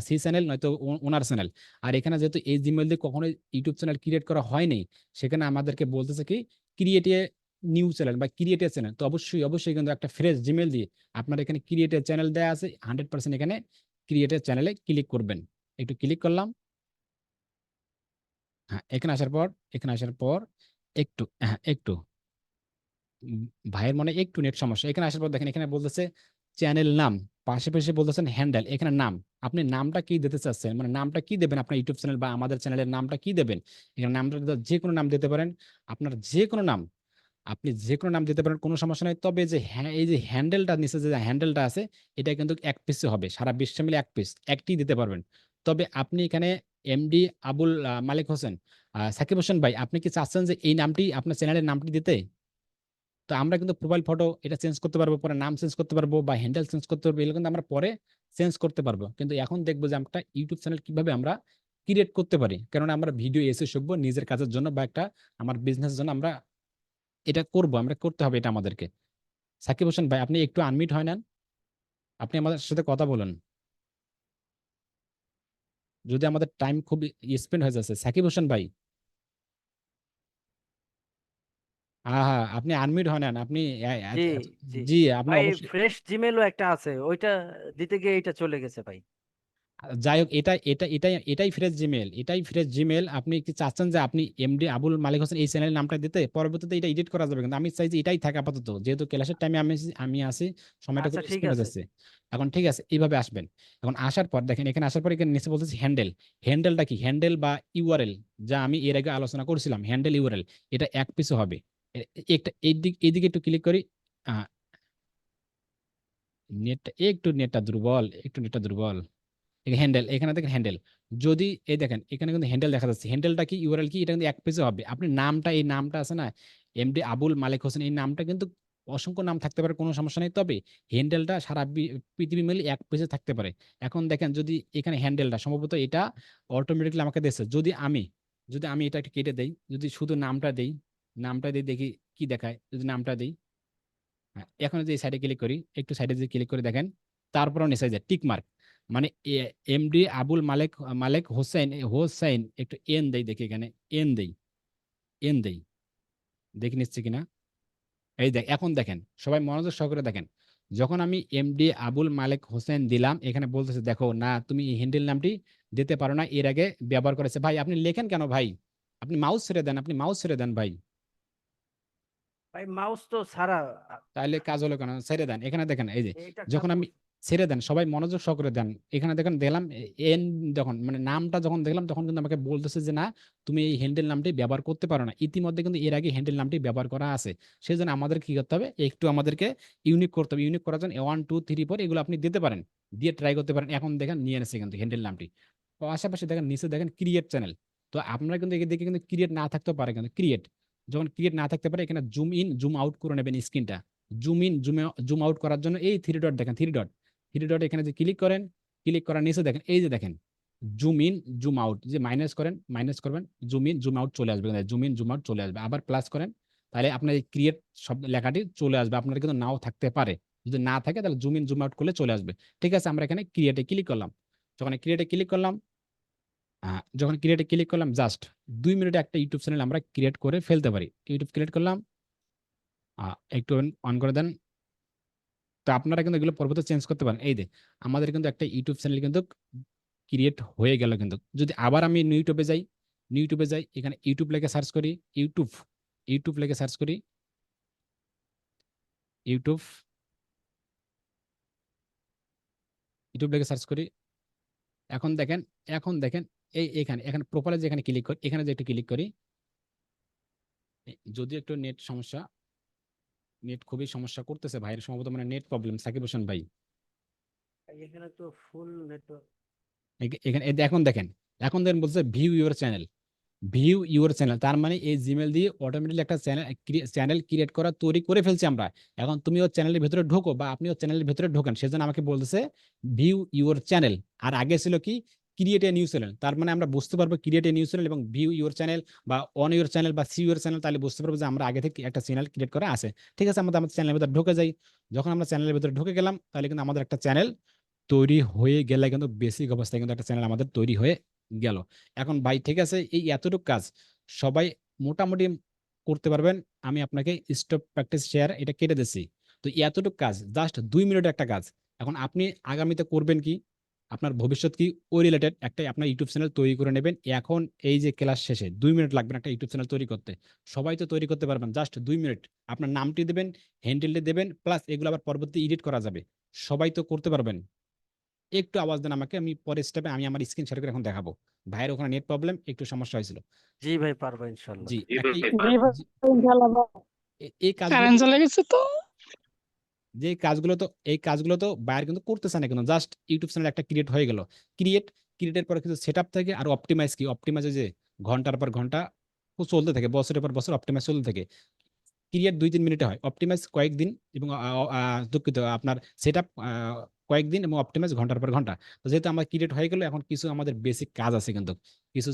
সি চ্যানেল নয়তো ওনার চ্যানেল। আর এখানে যেহেতু এই জিমেল দিয়ে কখনো ইউটিউব চ্যানেল ক্রিয়েট করা হয়নি, সেখানে আমাদেরকে বলতেছে কি ক্রিয়েটে নিউ চ্যানেল বা ক্রিয়েটের চ্যানেল। তো অবশ্যই অবশ্যই কিন্তু একটা ফ্রেশ জিমেল দিয়ে আপনার এখানে ক্রিয়েটের চ্যানেল দেওয়া আছে, 100% এখানে ক্রিয়েটের চ্যানেলে ক্লিক করবেন। একটু ক্লিক করলাম। হ্যাঁ, এখানে আসার পর একটু, হ্যাঁ একটু, উম, ভাইয়ের মনে হয় একটু নেট সমস্যা। এখানে আসার পর দেখেন, এখানে বলতেছে চ্যানেল নাম, পাশে পাশে বলতেছেন হ্যান্ডেল, এখানে নাম, আপনি নামটা কি দিতে চাচ্ছেন, মানে নামটা কি দেবেন, আপনার ইউটিউব চ্যানেল বা আমাদের চ্যানেলের নামটা কি দেবেন। এখানে নামটা যে কোনো নাম দিতে পারেন, আপনার যে কোনো নাম, আপনি যে কোনো নাম দিতে পারেন, কোনো সমস্যা নাই। তবে যে হ্যাঁ, এই যে হ্যান্ডেলটা নিচে যে হ্যান্ডেলটা আছে, এটা কিন্তু এক পিসে হবে, সারা বিশ্বে মিলে এক পিস, একটি দিতে পারবেন। তবে আপনি এখানে এমডি আবুল মালিক হোসেন, সাকিব হোসেন ভাই, আপনি কি চাচ্ছেন যে এই নামটি আপনার চ্যানেলের নামটি দিতে? তো আমরা কিন্তু প্রোফাইল ফটো এটা চেঞ্জ করতে পারবো, পরে নাম চেঞ্জ করতে পারবো, বা হ্যান্ডেল চেঞ্জ করতে পারবো, এগুলো কিন্তু আমরা পরে চেঞ্জ করতে পারবো। কিন্তু এখন দেখবো যে একটা ইউটিউব চ্যানেল কিভাবে আমরা ক্রিয়েট করতে পারি, কারণ আমরা ভিডিও এসে শিখবো নিজের কাজের জন্য বা একটা আমার বিজনেসের জন্য। আমরা এটা করব, আমরা করতে হবে এটা আমাদেরকে। সাকিব হোসেন ভাই, আপনি একটু আনমিট হয় নেন। আপনি আমাদের সাথে কথা বলুন। যদি আমাদের টাইম খুব স্পেন্ড হয়ে যাচ্ছে। সাকিব হোসেন ভাই, হ্যাঁ, হ্যাঁ, আপনি আনমিউট হয়ে নেন। আপনি জি জি জি, আপনি ভাই, অবশ্যই। ফ্রেশ জিমেলও একটা আছে, ওইটা দিতে গিয়ে এটা চলে গেছে ভাই। যাই হোক, এটাই ফ্রেশ জিমেল, এটাই ফ্রেশ জিমেল। আপনি কি চাচ্ছেন যে আপনি এমডি আবুল মালিক হোসেন এই চ্যানেলের নামটা দিতে? পরবর্তীতে এটা এডিট করা যাবে, কিন্তু আমি চাই যে এটাই থাকে আপাতত, যেহেতু ক্লাসের টাইমে আমি আসি, সময়টা আচ্ছা খুব ঠিক স্পেন্ড হয়ে আছে। যাচ্ছে। এখন ঠিক আছে, এইভাবে আসবেন। এখন আসার পর দেখেন, এখানে আসার পর এখানে নিচে বলতেছি হ্যান্ডেল। হ্যান্ডেলটা কি? হ্যান্ডেল বা ইউআরএল, যা আমি এর আগে আলোচনা করছিলাম, হ্যান্ডেল ইউআরএল, এটা এক পিসও হবে। একটা এইদিকে একটু ক্লিক করি। নেটটা দুর্বল। হ্যান্ডেল, এখানে দেখেন হ্যান্ডেল। যদি এই দেখেন এখানে কিন্তু হ্যান্ডেল দেখা যাচ্ছে, হ্যান্ডেলটা কি, ইউআরএল কি, এটা কিন্তু এক পেজে হবে। আপনি নামটা, এই নামটা আছে না, এমডি আবুল মালিক হোসেন, এই নামটা কিন্তু অসংখ্য নাম থাকতে পারে, কোনো সমস্যা নেই, তবে হ্যান্ডেলটা সারা পৃথিবী মিলে এক পেজে থাকতে পারে। এখন দেখেন, যদি এখানে হ্যান্ডেলটা সম্ভবত এটা অটোমেটিকলি আমাকে দিচ্ছে, যদি আমি এটা একটু কেটে দেই, যদি শুধু নামটা দেই দেখি কি দেখায়। যদি নামটা দেই, হ্যাঁ, এখন যদি সাইডে ক্লিক করি, একটু সাইডে যদি ক্লিক করে দেখেন, তারপরও নিচে যায় টিক মার্ক, মানে এমডি আবুল মালেক মালেক হোসেন একটু এন দেই, দেখি এখানে এন দেই দেখে নিচ্ছে কিনা। এই দেখ, এখন দেখেন, সবাই মনোযোগ সহকারে দেখেন। যখন আমি এমডি আবুল মালেক হোসেন দিলাম, এখানে বলতেছে দেখো না, তুমি এই হ্যান্ডেল নামটি দিতে পারো না, এর আগে ব্যবহার করেছে। ভাই আপনি লেখেন কেন ভাই? আপনি মাউস ছেড়ে দেন ভাই। ভাই মাউস তো ছাড়া। তাহলে কাজ হলো কেন? ছেড়ে দেন, এখানে দেখেন, এই যে এইটা যখন কাজ আমি করছে। ছেড়ে দেন, সবাই মনোযোগ সহকারে দেন। এখানে দেখেন দিলাম এন, যখন মানে নামটা যখন দেখলাম, তখন কিন্তু আমাকে বলতেছে যে না, তুমি এই হ্যান্ডেল নামটি ব্যবহার করতে পারো না। ইতিমধ্যে কিন্তু এর আগে হ্যান্ডেল নামটি ব্যবহার করা আছে। সেই জন্য আমাদের কি করতে হবে, একটু আমাদেরকে ইউনিক করতে হবে। ইউনিক করার জন্য 1 2 3 4 এগুলো আপনি দিতে পারেন, দিয়ে ট্রাই করতে পারেন। এখন দেখেন নিয়ে এনেছে কিন্তু হ্যান্ডেল নামটি। পাশাপাশি দেখেন নিচে দেখেন ক্রিয়েট চ্যানেল। তো আপনারা কিন্তু এদিকে কিন্তু ক্রিয়েট না থাকতেও পারে, কিন্তু ক্রিয়েট যখন ক্রিয়েট না থাকতে পারে, এখানে জুম ইন জুম আউট করে নেবেন স্ক্রিনটা। জুম আউট করার জন্য এই থ্রি ডট দেখেন, থ্রি ডট এখানে যে ক্লিক করেন, ক্লিক করার নিচে দেখেন, এই যে দেখেন জুম ইন জুম আউট, যে মাইনাস করবেন, জুম ইন জুম আউট চলে আসবে, জুম ইন জুম আউট চলে আসবে। আবার প্লাস করেন, তাহলে আপনার এই ক্রিয়েট শব্দ লেখাটি চলে আসবে। আপনার কিন্তু নাও থাকতে পারে, যদি না থাকে তাহলে জুম ইন জুম আউট করলে চলে আসবে। ঠিক আছে, আমরা এখানে ক্রিয়েটে ক্লিক করলাম। যখন ক্রিয়েটে ক্লিক করলাম, জাস্ট 2 মিনিটে একটা ইউটিউব চ্যানেল আমরা ক্রিয়েট করে ফেলতে পারি। ইউটিউব ক্রিয়েট করলাম, একটু অন করে দেন। তো আপনারা কিন্তু এগুলো পরবর্তীতে চেঞ্জ করতে পারেন। এই যে আমাদের কিন্তু একটা ইউটিউব চ্যানেল কিন্তু ক্রিয়েট হয়ে গেল। কিন্তু যদি আবার আমি ইউটিউবে যাই, এখানে ইউটিউব লিখে সার্চ করি, ইউটিউব লিখে সার্চ করি, ইউটিউব ইউটিউব লিখে সার্চ করি। এখন দেখেন এখানে প্রোফাইলে যেখানে ক্লিক করি, এখানে যে একটু ক্লিক করি, যদি একটু নেট খুবই সমস্যা করতেছে ভাইয়ের, সম্ভবত মানে নেট প্রবলেম, সাকিব হোসেন ভাই। ভাই, এখানে তো ফুল নেটওয়ার্ক। এখানে এখন দেখেন বলছে ভিউ ইউর চ্যানেল, তার মানে এই জিমেল দিয়ে অটোমেটিকলি একটা চ্যানেল ক্রিয়েট করা তৈরি করে ফেলছি আমরা। এখন তুমি ওর চ্যানেলের ভিতরে ঢোকো, বা আপনি ওর চ্যানেলের ভিতরে ঢোকেন, সেজন্য আমাকে বলতেছে ভিউ ইউর চ্যানেল। আর আগে ছিল কি, ক্রিয়েট এ নিউ চ্যানেল। তার মানে আমরা বুঝতে পারবো ক্রিয়েট এ নিউ চ্যানেল এবং ভিউ ইউর চ্যানেল, বা অন ইউর চ্যানেল, বা সি ইউর চ্যানেল, তাহলে বুঝতে পারবো যে আমরা আগে থেকে একটা চ্যানেল ক্রিয়েট করা আছে। ঠিক আছে, আমাদের চ্যানেলের ভিতরে ঢুকে যাই। যখন আমরা চ্যানেলের ভিতরে ঢুকে গেলাম, তাহলে কিন্তু আমাদের একটা চ্যানেল তৈরি হয়ে গেলে, কিন্তু বেসিক অবস্থায় কিন্তু একটা চ্যানেল আমাদের তৈরি হয়ে গেল। এখন ভাই ঠিক আছে, এই এতটুকু কাজ সবাই মোটামুটি করতে পারবেন। আমি আপনাকে স্টপ প্র্যাকটিস শেয়ার এটা কেটে দিচ্ছি। তো এতটুকু কাজ জাস্ট 2 মিনিটের একটা কাজ। এখন আপনি আগামীতে করবেন কি, আপনার ভবিষ্যৎ কি, ওই রিলেটেড একটা আপনার ইউটিউব চ্যানেল তৈরি করে নেবেন। এখন এই যে ক্লাস শেষে 2 মিনিট লাগবে একটা ইউটিউব চ্যানেল তৈরি করতে। সবাই তো তৈরি করতে পারবেন, জাস্ট 2 মিনিট। আপনার নামটি দেবেন, হ্যান্ডেলটি দেবেন, প্লাস এগুলো আবার পরবর্তী এডিট করা যাবে। সবাই তো করতে পারবেন। একটু আওয়াজ দেন আমাকে, আমি পরের স্টেপে আমি আমার স্ক্রিন শেয়ার করে এখন দেখাবো। ভাইয়ের ওখানে নেট প্রবলেম, একটু সমস্যা হয়েছিল। জি ভাই, পারবো ইনশাল্লাহ। জি, জি একটা ভাই, জি পারবেন। ভাই, ইনশাআল্লাহ ভাই। এই কাজগুলো কারেন্ট চলে গেছে তো। যে এই কাজগুলো তো বাইরে কিন্তু করতেছে না, কিন্তু জাস্ট ইউটিউব চ্যানেল একটা ক্রিয়েট হয়ে গেল। ক্রিয়েট ক্রিয়েটের পরে কিন্তু সেট আপ থাকে, আর অপটিমাইজ যে ঘন্টার পর ঘন্টা চলতে থাকে, বছরের পর বছর অপটিমাইজ চলতে থাকে। ক্রিয়েট 2 3 মিনিটে হয়, অপটিমাইজ কয়েকদিন, এবং দুঃখিত, আপনার সেট আপ কয়েকদিন, এবং অপটিমাইজ ঘন্টার পর ঘন্টা। তো যেহেতু আমার ক্রিয়েট হয়ে গেল, এখন কিছু আমাদের বেসিক কাজ আছে, কিন্তু কিছু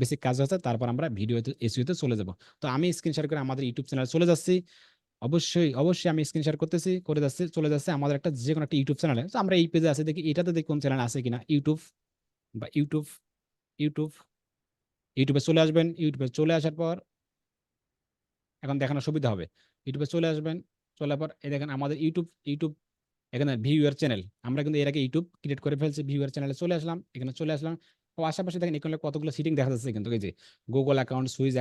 বেসিক কাজ আছে, তারপর আমরা ভিডিওতে এসইওতে চলে যাব। তো আমি স্ক্রিন শেয়ার করে আমাদের ইউটিউব চ্যানেলে চলে যাচ্ছি। অবশ্যই আমি স্ক্রিন শেয়ার করতেছি, করে যাচ্ছে, চলে যাচ্ছে আমাদের একটা যে কোনো একটা ইউটিউব চ্যানেলে। তো আমরা এই পেজে আছি, দেখি এটাতে দেখি কোন চ্যানেল আছে কিনা। ইউটিউব বা ইউটিউব ইউটিউবে চলে আসবেন। ইউটিউবে চলে আসার পর এখন দেখানোর সুবিধা হবে। ইউটিউবে চলে আসবেন, চলে পর এই দেখেন আমাদের ইউটিউব এখানে ভিউ ইয়ার চ্যানেল। আমরা কিন্তু এর আগে ইউটিউব ক্রিয়েট করে ফেলছি। ভিউ ইয়ার চ্যানেলে চলে আসলাম, এখানে চলে আসলাম। ও আশেপাশে দেখেন এখানে কতগুলো সিটিং দেখা যাচ্ছে কিন্তু, এই যে গুগল অ্যাকাউন্ট, সুইজ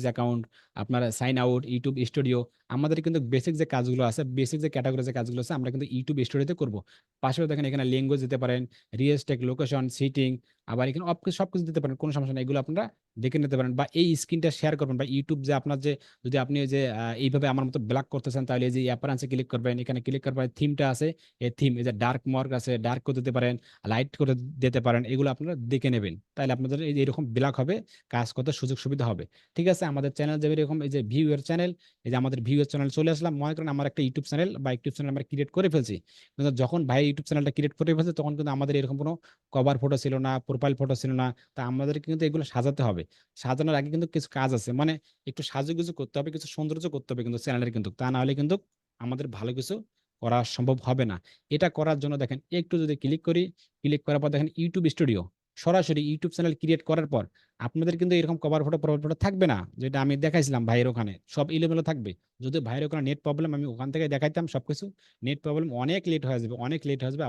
অ্যাকাউন্ট, আপনার সাইন আউট, ইউটিউব স্টুডিও। আমাদের কিন্তু বেসিক যে কাজগুলো আছে, বেসিক যে ক্যাটাগরি যে কাজগুলো আছে আমরা কিন্তু ইউটিউব স্টুডিওতে করব। পাশেও দেখেন এখানে ল্যাঙ্গুয়েজ দিতে পারেন, রিয়েস্টেক, লোকেশন, সিটিং, আবার এখানে সবকিছু দিতে পারেন, কোনো সমস্যা নেই। এগুলো আপনারা দেখে নিতে পারেন বা এই স্ক্রিনটা শেয়ার করবেন বা ইউটিউব যে আপনার যে, যদি আপনি ওই যে এইভাবে আমার মতো ব্ল্যাক করতেছেন, তাহলে এই যে অ্যাপারেন্সে ক্লিক করবেন, এখানে ক্লিক করবেন, থিমটা আছে, এই থিম, এই যে ডার্ক মার্ক আছে, ডার্ক করে দিতে পারেন, লাইট করে দিতে পারেন। এগুলো আপনারা দেখে নেবেন, তাহলে আপনাদের এই যে এরকম ব্ল্যাক হবে, কাজ করতে সুযোগ সুবিধা হবে। ঠিক আছে, আমাদের চ্যানেল যাবে এরকম, এই যে ভিউ এর চ্যানেল, এই যে আমাদের ভিউ এর চ্যানেল চলে আসলাম। মনে করেন আমার একটা ইউটিউব চ্যানেল বা ইউটিউব চ্যানেল আমরা ক্রিয়েট করে ফেলছি, কিন্তু যখন ভাই ইউটিউব চ্যানেলটা ক্রিয়েট করে ফেলছে তখন কিন্তু আমাদের এরকম কোনো কভার ফটো ছিল না, প্রোফাইল ফটো ছিল না। তা আমাদের কিন্তু এগুলো সাজাতে হবে। সাজানোর আগে কিন্তু কিছু কাজ আছে, মানে একটু সাজুগুজু করতে হবে, কিছু সৌন্দর্য করতে হবে কিন্তু চ্যানেলের, কিন্তু তা না হলে কিন্তু আমাদের ভালো কিছু করা সম্ভব হবে না। এটা করার জন্য দেখেন একটু যদি ক্লিক করি, ক্লিক করার পর দেখেন ইউটিউব স্টুডিও, সরাসরি ইউটিউব চ্যানেল ক্রিয়েট করার পর আপনাদের কিন্তু এরকম কভার ফটো, প্রোফাইল ফটো থাকবে না, যেটা আমি দেখাইছিলাম ভাইয়ের ওখানে সব ইলেভেলে থাকবে। যদি ভাইয়ের ওখানে নেট প্রবলেম, আমি ওখান থেকে দেখাইতাম সবকিছু, নেট প্রবলেম অনেক লেট হয়ে যাবে, অনেক লেট হয়ে যাবে,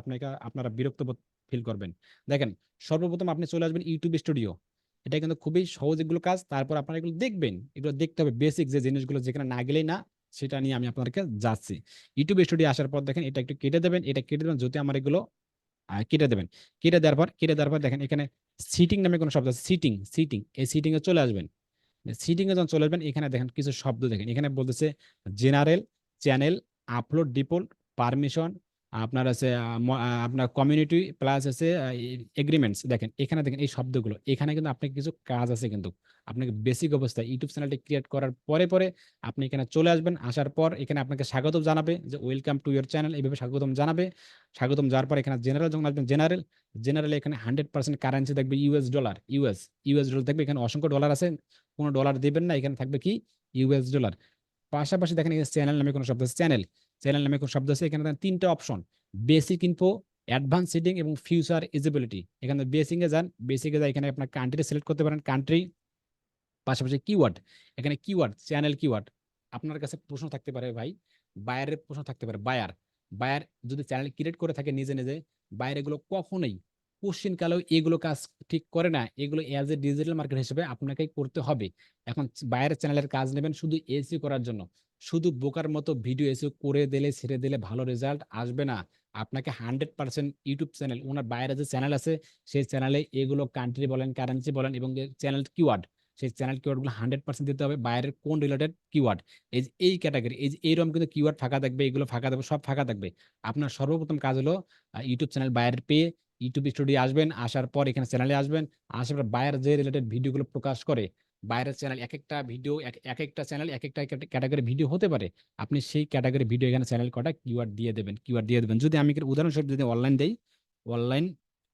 আপনারা বিরক্ত ফিল করবেন। দেখেন সর্বপ্রথম আপনি চলে আসবেন ইউটিউব স্টুডিও। এটা কিন্তু খুবই সহজ এগুলো কাজ। তারপর আপনারা এগুলো দেখবেন, এগুলো দেখতে হবে, বেসিক যে জিনিসগুলো যেখানে না গেলেই না, সেটা নিয়ে আমি আপনাদেরকে যাচ্ছি। ইউটিউব স্টুডিও আসার পর দেখেন এটা একটু কেটে দেবেন, এটা কেটে দেবেন, যদি আমার এগুলো কেটে দেবেন। কেটে দেওয়ার পর দেখেন এখানে সিটিং নামে কোনো শব্দ আছে, সিটিং, এই সিটিং এ চলে আসবেন। সিটিং এ যখন চলে আসবেন এখানে দেখেন কিছু শব্দ, দেখেন এখানে বলতেছে general, channel, upload default, permission, আপনার আছে আপনার কমিউনিটি প্লাস আছে এগ্রিমেন্টস। দেখেন এখানে, দেখেন এই শব্দগুলো, এখানে কিন্তু আপনার কিছু কাজ আছে কিন্তু। আপনাকে বেসিক অবস্থায় ইউটিউব চ্যানেলটি ক্রিয়েট করার পরে পরে আপনি এখানে চলে আসবেন। আসার পর এখানে আপনাকে স্বাগতম জানাবে, যে ওয়েলকাম টু ইউর চ্যানেল, এইভাবে স্বাগতম জানাবে। স্বাগতম যাওয়ার পর এখানে জেনারেল যখন আসবেন, জেনারেল এখানে 100% কারেন্সি দেখবে ইউএস ডলার, ইউএস ডলার দেখবে। এখানে অসংখ্য ডলার আছে, কোনো ডলার দিবেন না, এখানে থাকবে কি ইউএস ডলার। পাশাপাশি দেখেন এখানে চ্যানেল নামে কোনো শব্দ আছে, চ্যানেল নামে কোনো শব্দ আছে। এখানে দেখেন তিনটা option, basic info, advance setting এবং ফিউচার ইজিবিলিটি। এখানে বেসিকে যান, বেসিকে যান, এখানে আপনার কান্ট্রি সিলেক্ট করতে পারেন, কান্ট্রি। পাশাপাশি কিওয়ার্ড, এখানে কিওয়ার্ড, চ্যানেল কিওয়ার্ড। আপনার কাছে প্রশ্ন থাকতে পারে ভাই, বায়ারের প্রশ্ন থাকতে পারে, বায়ার যদি চ্যানেল ক্রিয়েট করে থাকে নিজে নিজে, বায়ার এগুলো কখনোই কোশ্চিন কালেও এগুলো কাজ ঠিক করে না। এগুলো এজ এ ডিজিটাল মার্কেট হিসেবে আপনাকেই করতে হবে। এখন বায়ারের চ্যানেলের কাজ নেবেন শুধু এসিও করার জন্য, শুধু বোকার মতো ভিডিও এসিও করে দিলে ছেড়ে দিলে ভালো রেজাল্ট আসবে না। আপনাকে 100% ইউটিউব চ্যানেল, ওনার বাইরে যে চ্যানেল আছে সেই চ্যানেলে এগুলো কান্ট্রি বলেন, কারেন্সি বলেন এবং চ্যানেল কিওয়ার্ড, সেই চ্যানেল কিওয়ার্ডগুলো 100% দিতে হবে। বাইরের কোন রিলেটেড কিওয়ার্ড, এই যে এই ক্যাটাগরি, এই যে এইরকম কিন্তু কিওয়ার্ড ফাঁকা থাকবে, এগুলো ফাঁকা থাকবে, সব ফাঁকা থাকবে। আপনার সর্বপ্রথম কাজ হলো ইউটিউব চ্যানেল বাইরের পেয়ে ইউটিউব স্টুডিও আসবেন। আসার পর এখানে চ্যানেলে আসবেন। আসার পর বাইরের যে রিলেটেড ভিডিওগুলো প্রকাশ করে, বাইরের চ্যানেল এক একটা ভিডিও, এক একটা চ্যানেল এক একটা ক্যাটাগরি ভিডিও হতে পারে। আপনি সেই ক্যাটাগরি ভিডিও এখানে চ্যানেল কটা কিওয়ার্ড দিয়ে দেবেন। যদি আমি উদাহরণস্বরূপ যদি অনলাইন দেই, অনলাইন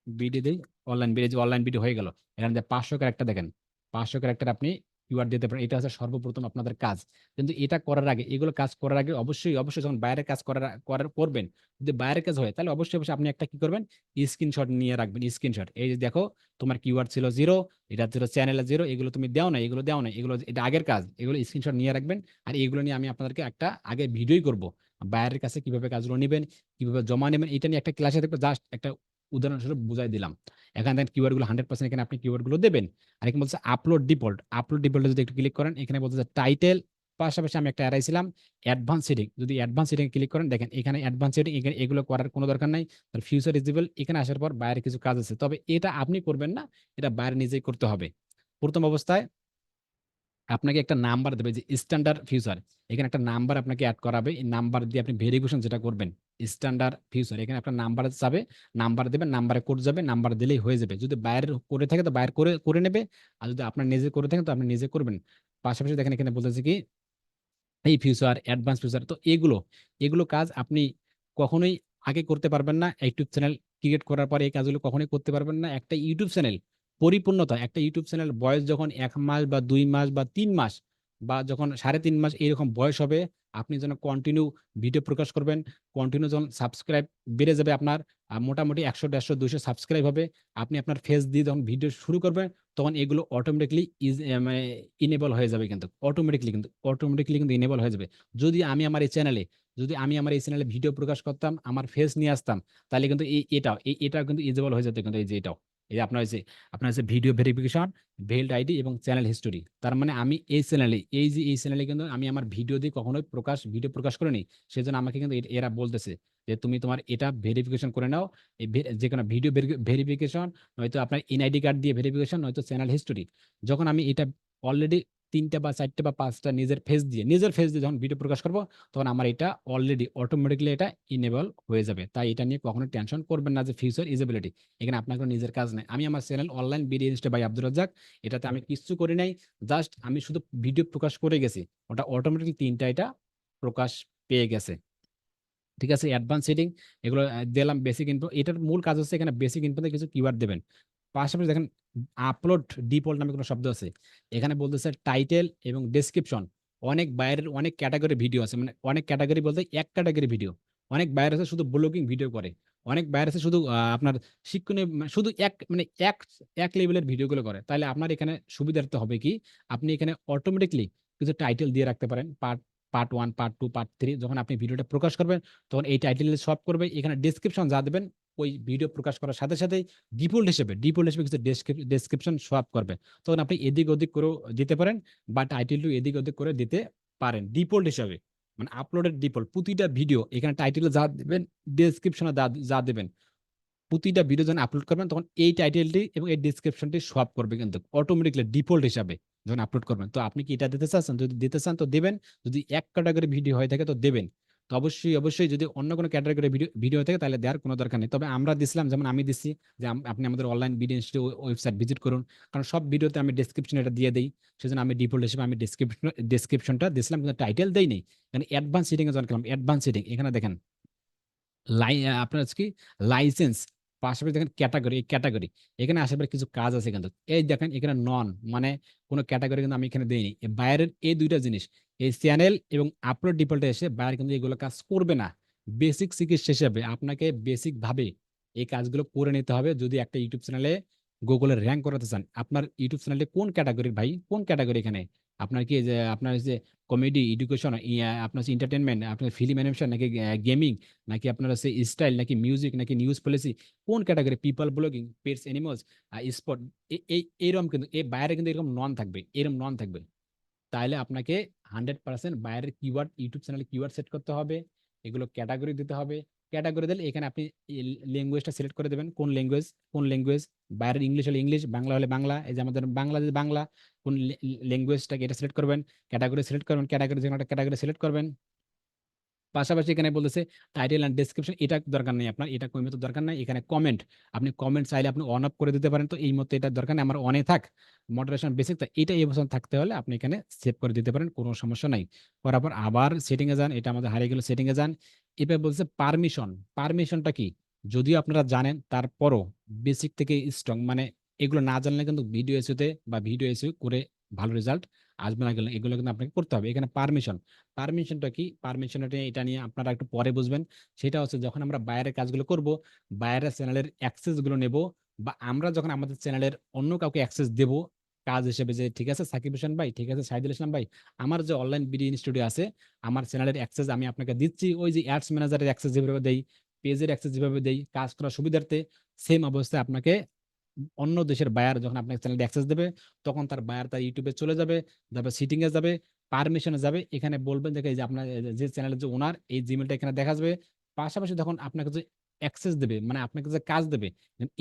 ভিডিও দেই, অনলাইন ভিডিও হয়ে গেল। এখানে 500 ক্যারেক্টার দেখেন, 500 ক্যারেক্টার আপনি কিওয়ার্ড দিতে পারেন। এটা হচ্ছে সর্বপ্রথম আপনাদের কাজ। কিন্তু এটা করার আগে, এগুলো কাজ করার আগে অবশ্যই যখন বাইরের কাজ করবেন, যদি বাইরের কাজ হয় তাহলে অবশ্যই আপনি একটা কি করবেন, স্ক্রিনশট নিয়ে রাখবেন। স্ক্রিনশট, এই যে দেখো তোমার কিওয়ার্ড ছিল 0, এটা ছিল চ্যানেলে 0, এগুলো তুমি দাও না, এগুলো এটা আগের কাজ, এগুলো স্ক্রিনশট নিয়ে রাখবেন। আর এগুলো নিয়ে আমি আপনাদেরকে একটা আগে ভিডিওই করব, বাইরের কাছে কিভাবে কাজগুলো নেবেন, কিভাবে জমা নেবেন, এটা নিয়ে একটা ক্লাসে দেখবো। জাস্ট একটা উদাহরণস্বরূপ বুঝাই দিলাম। এখানে দেখেন কিওয়ার্ড গুলো 100% এখানে আপনি কিওয়ার্ড গুলো দেবেন। আর এখানে বলছে আপলোড ডিফল্ট যদি একটু ক্লিক করেন, এখানে বলছে টাইটেল, পাশাপাশি আমি একটা এড়াইছিলাম অ্যাডভান্স সেটিং। যদি অ্যাডভান্স সেটিং ক্লিক করেন, দেখেন এখানে অ্যাডভান্স সেটিং, এগুলো করার কোনো দরকার নাই। তার ফিউচার ইজিবল, এখানে আসার পর বাইরে কিছু কাজ আছে, তবে এটা আপনি করবেন না, এটা বাইরে নিজেই করতে হবে। প্রথম অবস্থায় আপনাকে একটা নাম্বার দেবে, যে স্ট্যান্ডার্ড ফিউচার, এখানে একটা নাম্বার আপনাকে অ্যাড করাবে। এই নাম্বার দিয়ে আপনি ভেরিফিকেশন যেটা করবেন, স্ট্যান্ডার্ড ফিউচার, এখানে আপনার নাম্বার যাবে, নাম্বার দেবেন, নাম্বারে কোড যাবে, নাম্বার দিলেই হয়ে যাবে। যদি বাইরের করে থাকে তো বাইরে করে করে নেবে, আর যদি আপনার নিজে করে থাকেন তো আপনি নিজে করবেন। পাশাপাশি দেখেন এখানে বলতেছে কি এই ফিউচার, অ্যাডভান্স ফিউচার, তো এগুলো কাজ আপনি কখনোই আগে করতে পারবেন না। ইউটিউব চ্যানেল ক্রিয়েট করার পরে এই কাজগুলো কখনোই করতে পারবেন না। একটা ইউটিউব চ্যানেল পরিপূর্ণতা, একটা ইউটিউব চ্যানেল বয়স যখন 1 মাস বা 2 মাস বা 3 মাস বা যখন 3.5 মাস এরকম বয়স হবে, আপনি যেন কন্টিনিউ ভিডিও প্রকাশ করবেন। কন্টিনিউ যখন সাবস্ক্রাইব বেড়ে যাবে আপনার, মোটামুটি 100, 150, 200 সাবস্ক্রাইব হবে। আপনি আপনার ফেস দিয়ে যখন ভিডিও শুরু করবেন, তখন এগুলো অটোমেটিক্যালি মানে ইনেবল হয়ে যাবে কিন্তু। অটোমেটিক্যালি কিন্তু ইনেবল হয়ে যাবে। যদি আমি আমার এই চ্যানেলে ভিডিও প্রকাশ করতাম, আমার ফেস নিয়ে আসতাম, তাহলে কিন্তু এটাও কিন্তু ইজেবল হয়ে যেত কিন্তু এই যে এটাও। এই যে আপনার হচ্ছে ভিডিও ভেরিফিকেশন, ভেইল্ড আইডি এবং চ্যানেল হিস্টোরি। তার মানে আমি এই চ্যানেলে কিন্তু আমি আমার ভিডিও দিয়ে কখনোই ভিডিও প্রকাশ করিনি। সেজন্য আমাকে কিন্তু এরা বলতেছে যে তুমি তোমার এটা ভেরিফিকেশন করে নাও। যে কোনো ভিডিও ভেরিফিকেশন, নয়তো আপনার এনআইডি কার্ড দিয়ে ভেরিফিকেশন, নয়তো চ্যানেল হিস্টোরি। যখন আমি এটা অলরেডি 3টা বা 4টা বা 5টা নিজের ফেস দিয়ে যখন ভিডিও প্রকাশ করব, তখন আমার এটা অলরেডি অটোমেটিক্যালি এটা ইনেবল হয়ে যাবে। তাই এটা নিয়ে কখনো টেনশন করবেন না যে ফিউচার ইজেবিলিটি। এখানে আপনার কোনো নিজের কাজ নেই। আমি আমার channel online BD insta by Abdur Razzak, এটাতে আমি কিচ্ছু করি নাই। জাস্ট আমি শুধু ভিডিও প্রকাশ করে গেছি, ওটা অটোমেটিক্যালি 3টা এটা প্রকাশ পেয়ে গেছে। ঠিক আছে, অ্যাডভান্স সেটিং এগুলো দিলাম। বেসিক ইনফো, এটার মূল কাজ হচ্ছে এখানে বেসিক ইনফোতে কিছু কিওয়ার্ড দেবেন। পাশাপাশি দেখেন আপলোড ডিফল্ট নামে কোনো শব্দ আছে। এখানে বলতেছে টাইটেল এবং ডেসক্রিপশন। অনেক বাইরের অনেক ক্যাটাগরি ভিডিও আছে, মানে অনেক ক্যাটাগরি বলতে এক ক্যাটাগরি ভিডিও। অনেক বাইরে আছে শুধু ব্লগিং ভিডিও করে। অনেক বাইরে আছে শুধু আপনার শিক্ষণীয়, মানে শুধু এক লেভেলের ভিডিওগুলো করে। তাহলে আপনার এখানে সুবিধার্থে হবে কি, আপনি এখানে অটোমেটিকলি কিছু টাইটেল দিয়ে রাখতে পারেন। Part 1, part 2, part 3। যখন আপনি ভিডিওটা প্রকাশ করবেন, তখন এই টাইটেল সব করবে। এখানে ডেসক্রিপশন যা দেবেন, ওই ভিডিও প্রকাশ করার সাথে সাথেই ডিফল্ট হিসেবে কিছু ডেসক্রিপশন শো আপ করবে। তখন আপনি এদিক ওদিক করেও দিতে পারেন, বা টাইটেলটা এদিক ওদিক করে দিতে পারেন ডিফল্ট হিসাবে। মানে আপলোডের ডিফল্ট প্রতিটা ভিডিও এখানে টাইটেলে যা দেবেন, ডেসক্রিপশনে যা দেবেন, প্রতিটা ভিডিও যখন আপলোড করবেন, তখন এই টাইটেলটি এবং এই ডেসক্রিপশনটি শো আপ করবে কিন্তু অটোমেটিক্যালি ডিফল্ট হিসাবে যখন আপলোড করবেন। তো আপনি কি এটা দিতে চাচ্ছেন? যদি দিতে চান তো দেবেন। যদি এক ক্যাটাগরি ভিডিও হয়ে থাকে তো দেবেন। তো অবশ্যই যদি অন্য কোনো ক্যাটাগরি ভিডিও হয়ে থাকে, তাহলে দেওয়ার কোনো দরকার নেই। তবে আমরা দিছিলাম, যেমন আমি দিচ্ছি যে আপনি আমাদের online video institute website visit করুন। কারণ সব ভিডিওতে আমি ডেসক্রিপশন এটা দিয়ে দেই। সেজন্য আমি ডিফল্ট হিসেবে আমি ডেসক্রিপশনটা দিছিলাম, কিন্তু টাইটেল দেই নেই। এখানে অ্যাডভান্স সেটিং এ যখন গেলাম, অ্যাডভান্স সেটিং এখানে দেখেন আপনার হচ্ছে কি লাইসেন্স, পাশাপাশি দেখেন ক্যাটাগরি, এই ক্যাটাগরি এখানে আসার পরে কিছু কাজ আছে কিন্তু। এই দেখেন এখানে নন, মানে কোনো ক্যাটাগরি কিন্তু আমি এখানে দেইনি। বাইরের এই দুইটা জিনিস, এই চ্যানেল এবং আপলোড ডিফল্টে এসে বাইরে কিন্তু এগুলো কাজ করবে না। বেসিক চিকিৎসা হিসেবে আপনাকে বেসিক ভাবে এই কাজগুলো করে নিতে হবে যদি একটা ইউটিউব চ্যানেলে গুগলে র্যাঙ্ক করাতে চান। আপনার ইউটিউব চ্যানেলটি কোন ক্যাটাগরির ভাই, কোন ক্যাটাগরি এখানে? আপনার কি যে আপনার যে কমেডি, এডুকেশন, আপনার হচ্ছে এন্টারটেনমেন্ট, আপনার ফিল্ম অ্যানিমেশন, নাকি গেমিং, নাকি আপনার হচ্ছে স্টাইল, নাকি মিউজিক, নাকি নিউজ পলিসি? কোন category? People blogging, pets, animals, spot? এইরকম কিন্তু এই বাইরে কিন্তু এরকম নন থাকবে। তাহলে আপনাকে 100% বাইরের কিওয়ার্ড, ইউটিউব চ্যানেলে কিওয়ার্ড সেট করতে হবে। এগুলো ক্যাটাগরি দিতে হবে। ক্যাটাগরি দিলে এখানে আপনি ল্যাঙ্গুয়েজটা সিলেক্ট করে দেবেন, কোন ল্যাঙ্গুয়েজ। বাইরের ইংলিশ হলে ইংলিশ, বাংলা হলে বাংলা। এই যে আমাদের বাংলা, যে বাংলা, কোন ল্যাঙ্গুয়েজটাকে এটা সিলেক্ট করবেন। ক্যাটাগরি যে কোনো একটা ক্যাটাগরি সিলেক্ট করবেন। পাশাপাশি এখানে বলতেছে টাইটেল এন্ড ডেসক্রিপশন, এটা দরকার নেই আপনার, এটা কোনো মতো দরকার নাই। এখানে কমেন্ট, আপনি কমেন্ট চাইলে আপনি অন অফ করে দিতে পারেন। তো এই মতো এটা দরকার নেই আমার, অনে থাক। মডারেশন বেসিক, তো এটা এই অবস্থান থাকতে হলে আপনি এখানে সেভ করে দিতে পারেন, কোনো সমস্যা নাই। করার পর আবার সেটিং এ যান, এটা আমাদের হারিয়ে গেল, সেটিং এ যান। এবার বলছে পারমিশনটা কি? যদিও আপনারা জানেন, তারপরও বেসিক থেকে স্ট্রং, মানে এগুলো না জানলে কিন্তু ভিডিও এসইওতে বা ভিডিও এসইও করে ভালো রেজাল্ট আসবে না। এগুলো কিন্তু আপনাকে করতে হবে। এখানে পারমিশনটা কি? এটা নিয়ে আপনারা একটু পরে বুঝবেন। সেটা হচ্ছে যখন আমরা বাইরের কাজগুলো করব, বাইরের চ্যানেলের অ্যাক্সেস গুলো নেব, বা আমরা যখন আমাদের চ্যানেলের অন্য কাউকে অ্যাক্সেস দেব কাজ হিসেবে, যে ঠিক আছে সাকিব হোসেন ভাই, ঠিক আছে সাইদুল ইসলাম ভাই, আমার যে অনলাইন ভিডিও ইনস্টিটিউট আছে, আমার চ্যানেলের অ্যাক্সেস আমি আপনাকে দিচ্ছি। ওই যে অ্যাডস ম্যানেজারের অ্যাক্সেস যেভাবে দেই, পেজের অ্যাক্সেস যেভাবে দেই কাজ করার সুবিধার্থে, সেম অবস্থায় আপনাকে অন্য দেশের বায়ার যখন আপনার চ্যানেলে অ্যাক্সেস দেবে, তখন তার বায়ার তার ইউটিউবে চলে যাবে, তারপর সিটিং এ যাবে, পারমিশনে যাবে। এখানে বলবেন যে এই যে আপনার যে চ্যানেলের যে ওনার, এই জিমেলটা এখানে দেখা যাবে। পাশাপাশি তখন আপনাকে যে অ্যাক্সেস দেবে, মানে আপনাকে যে কাজ দেবে,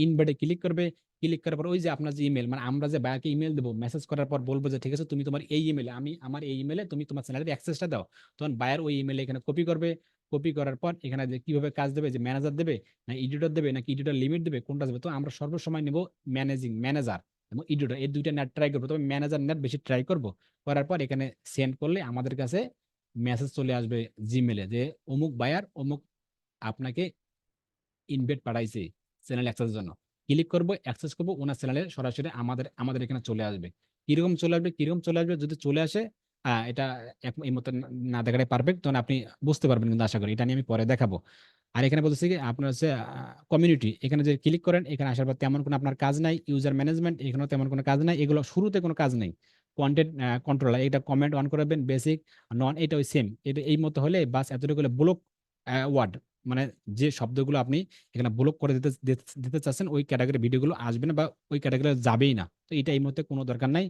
ইনভাইটে ক্লিক করবে। ক্লিক করার পর ওই যে আপনার যে ইমেল, মানে আমরা যে বায়ারকে ইমেল দেবো, মেসেজ করার পর বলবো যে ঠিক আছে তুমি তোমার এই ইমেলে, আমি আমার এই ইমেলে তুমি তোমার চ্যানেলের অ্যাক্সেসটা দাও। তখন বায়ার ওই ইমেলে এখানে কপি করবে। কপি করার পর এখানে যে কিভাবে কাজ দেবে, যে ম্যানেজার দেবে না এডিটর দেবে, নাকি এডিটর লিমিট দেবে, কোনটা দেবে? তো আমরা সর্বসময় নিব ম্যানেজার এবং এডিটর, এই দুইটা নেট ট্রাই করবো। তবে ম্যানেজার নেট বেশি ট্রাই করব। করার পর এখানে সেন্ড করলে আমাদের কাছে মেসেজ চলে আসবে জিমেলে, যে অমুক বায়ার অমুক আপনাকে ইনভাইট পাঠাইছে চ্যানেল অ্যাক্সেসের জন্য। ক্লিক করবো, অ্যাক্সেস করবো, ওনার চ্যানেলে সরাসরি আমাদের এখানে চলে আসবে। কিরকম চলে আসবে যদি চলে আসে, এটা এই মতো না দেখাটাই পারফেক্ট, তখন আপনি বুঝতে পারবেন কিন্তু আশা করি। এটা নিয়ে আমি পরে দেখাবো। আর এখানে বলতেছি কি আপনার হচ্ছে কমিউনিটি, এখানে যে ক্লিক করেন, এখানে আসার পর তেমন কোনো আপনার কাজ নাই। ইউজার ম্যানেজমেন্ট, এখানেও তেমন কোনো কাজ নাই, এগুলো শুরুতে কোনো কাজ নেই। কন্টেন্ট কন্ট্রোলার, এটা কমেন্ট অন করবেন, বেসিক নন, এটা ওই সেম, এটা এই মতো হলে বাস এতটুকু হলে ব্লক ওয়ার্ড, মানে যে শব্দগুলো আপনি এখানে ব্লক করে দিতে দিতে চাচ্ছেন ওই ক্যাটাগরি ভিডিওগুলো আসবে না বা ওই ক্যাটাগরি যাবেই না। তো এটা এই মুহূর্তে কোনো দরকার নাই।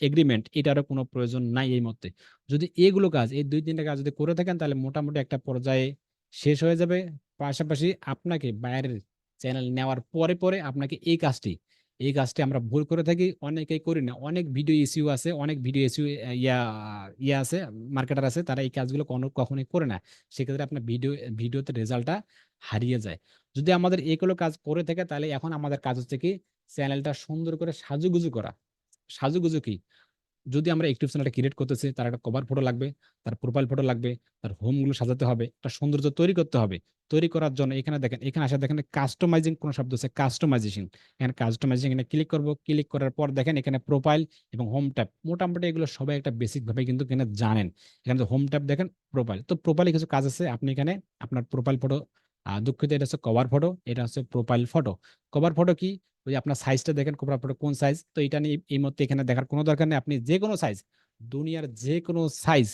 এগ্রিমেন্ট, এটারও কোনো প্রয়োজন নাই এই মুহূর্তে। যদি এগুলো কাজ, এই 2-3টা কাজ যদি করে থাকেন, তাহলে মোটামুটি একটা পর্যায়ে শেষ হয়ে যাবে। পাশাপাশি আপনাকে বাইরের চ্যানেল নেওয়ার পরে পরে আপনাকে এই কাজটি আমরা ভুল করে থাকি, অনেকেই করি না। অনেক ভিডিও ইস্যু আছে, অনেক ভিডিও ইস্যু ইয়া ইয়া আছে, মার্কেটার আছে, তারা এই কাজগুলো কখনোই করে না। সেক্ষেত্রে আপনার ভিডিওতে রেজাল্টটা হারিয়ে যায়। যদি আমাদের এগুলো কাজ করে থাকে, তাহলে এখন আমাদের কাজ হচ্ছে কি, চ্যানেলটা সুন্দর করে সাজুগুজু করা। সাজুগুজু কি, যদি আমরা ইউটিউব চ্যানেলটা ক্রিয়েট করতেছি, তার একটা কভার ফটো লাগবে, তার প্রোফাইল ফটো লাগবে, তার হোম গুলো সাজাতে হবে, একটা সৌন্দর্য তৈরি করতে হবে। তৈরি করার জন্য এখানে দেখেন, এখানে আসা দেখেন কাস্টমাইজিং কোন শব্দ আছে, কাস্টমাইজেশন। এখানে কাস্টমাইজিং, এখানে ক্লিক করব, ক্লিক করার পর দেখেন এখানে প্রোফাইল এবং হোম ট্যাব, মোটামুটি এগুলো সবাই একটা বেসিক ভাবে কিন্তু এখানে জানেন। এখানে হোম ট্যাব দেখেন, প্রোফাইল, তো প্রোফাইলে কিছু কাজ আছে। আপনি এখানে আপনার প্রোফাইল ফটো, দুঃখিত, এটা হচ্ছে কভার ফটো, এটা হচ্ছে প্রোফাইল ফটো। কভার ফটো কি, ওই আপনার সাইজটা দেখেন, কভার ফটো কোন সাইজ, তো এটা নিয়ে এই মুহূর্তে এখানে দেখার কোনো দরকার নেই। আপনি যে কোনো সাইজ, দুনিয়ার যে কোনো সাইজ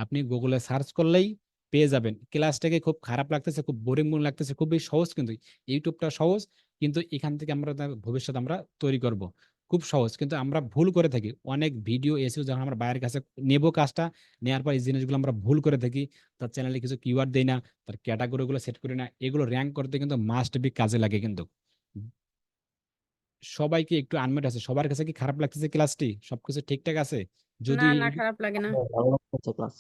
আপনি গুগলে সার্চ করলেই পেয়ে যাবেন। ক্লাসটাকে খুব খারাপ লাগতেছে, খুব বোরিং মনে লাগতেছে, খুবই সহজ, কিন্তু ইউটিউবটা সহজ, কিন্তু এখান থেকে আমরা ভবিষ্যৎ আমরা তৈরি করব। খুব সহজ, কিন্তু আমরা ভুল করে থাকি। অনেক ভিডিও এসেও যখন আমরা বাইরের কাছে নেব, কাজটা নেওয়ার পর এই জিনিসগুলো আমরা ভুল করে থাকি। তার চ্যানেলে কিছু কিওয়ার্ড দেই না, তার ক্যাটাগরি গুলো সেট করি না, এগুলো র্যাঙ্ক করতে কিন্তু মাস্ট বি কাজে লাগে কিন্তু। সবাইকে একটু আনমিউট আছে, সবার কাছে কি খারাপ লাগতেছে? ক্লাসটি সবকিছু ঠিকঠাক আছে? না যদি না, খারাপ লাগে না। ভালো লাগছে ক্লাস।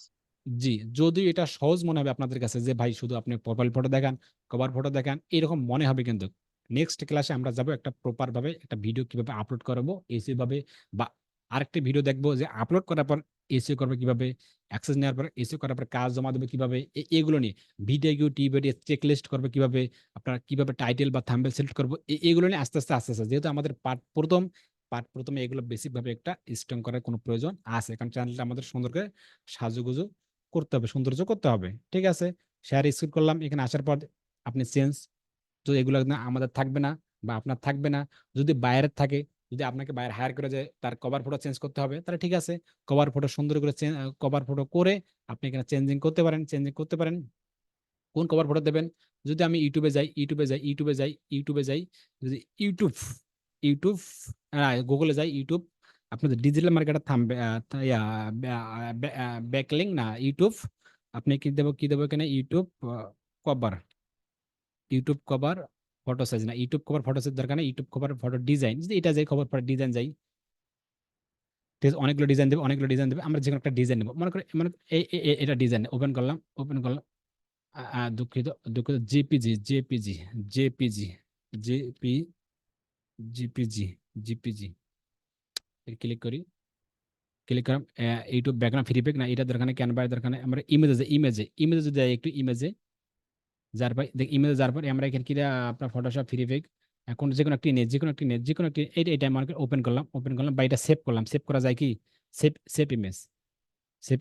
জি, যদি এটা সহজ মনে হবে আপনাদের কাছে যে ভাই শুধু আপনি প্রোফাইল ফটো দেখান, কভার ফটো দেখান, এরকম মনে হবে, কিন্তু নেক্সট ক্লাসে আমরা যাব একটা প্রপার ভাবে একটা ভিডিও কিভাবে আপলোড করব এসিও ভাবে, বা আরেকটা ভিডিও দেখবো যে আপলোড করার পর এসিও করবে কিভাবে, অ্যাক্সেস নেওয়ার পর এসিও করার পর কাজ জমা দেবে কিভাবে, এগুলো নিয়ে ভিডিও টিভিডিও চেক লিস্ট করবে কিভাবে, আপনার কিভাবে টাইটেল বা থাম্বনেল সিলেক্ট করবো, এগুলো নিয়ে আস্তে আস্তে আস্তে আস্তে, যেহেতু আমাদের পার্ট প্রথমে এগুলো বেসিক ভাবে একটা স্ট্রং করার কোনো প্রয়োজন আছে, কারণ চ্যানেলটা আমাদের সুন্দর করে সাজুগুজু করতে হবে, সৌন্দর্য করতে হবে। ঠিক আছে, শেয়ার স্ক্রিন করলাম। এখানে আসার পর আপনি চেঞ্জ, তো এগুলো না আমাদের থাকবে না বা আপনার থাকবে না। যদি বাইরের থাকে, যদি আপনাকে বাইরে হায়ার করে যায়, তার কভার ফটো চেঞ্জ করতে হবে, তাহলে ঠিক আছে, কভার ফটো সুন্দর করে কভার ফটো করে আপনি এখানে চেঞ্জিং করতে পারেন। কোন কভার ফটো দেবেন? যদি আমি ইউটিউবে যাই, যদি ইউটিউব গুগলে যাই, ইউটিউব, আপনাদের ডিজিটাল মার্কেটার থামবে, ব্যাকলিং না, ইউটিউব, আপনি কি দেবো এখানে, cover YouTube cover photo size, না ইউটিউব কভার ফটো সাইজ দরকার নেই, ইউটিউব কভার ফটো ডিজাইন, যদি এটা যাই, কভার ফটো ডিজাইন যাই, ঠিক আছে, অনেকগুলো ডিজাইন দেবে, আমরা যে কোনো একটা ডিজাইন নেবো, মনে করে এটা ডিজাইন ওপেন করলাম। দুঃখিত, JPG JP GPG GPG, click করি, ক্লিক করলাম। ইউটিউব ব্যাকগ্রাউন্ড ফ্রি পেক না, এটা দরকার নেই, ক্যানভা দরকার নেই, আমরা ইমেজে যদি যাই, একটু ইমেজে যার পর দেখ, ইমেজে যার পরে আমরা এখানে কি আপনার ফটোশপ ফ্রি পেক, এখন যে কোনো একটি এটা আমার ওপেন করলাম বা এটা সেভ করা যায় কি, সেভ ইমেজ,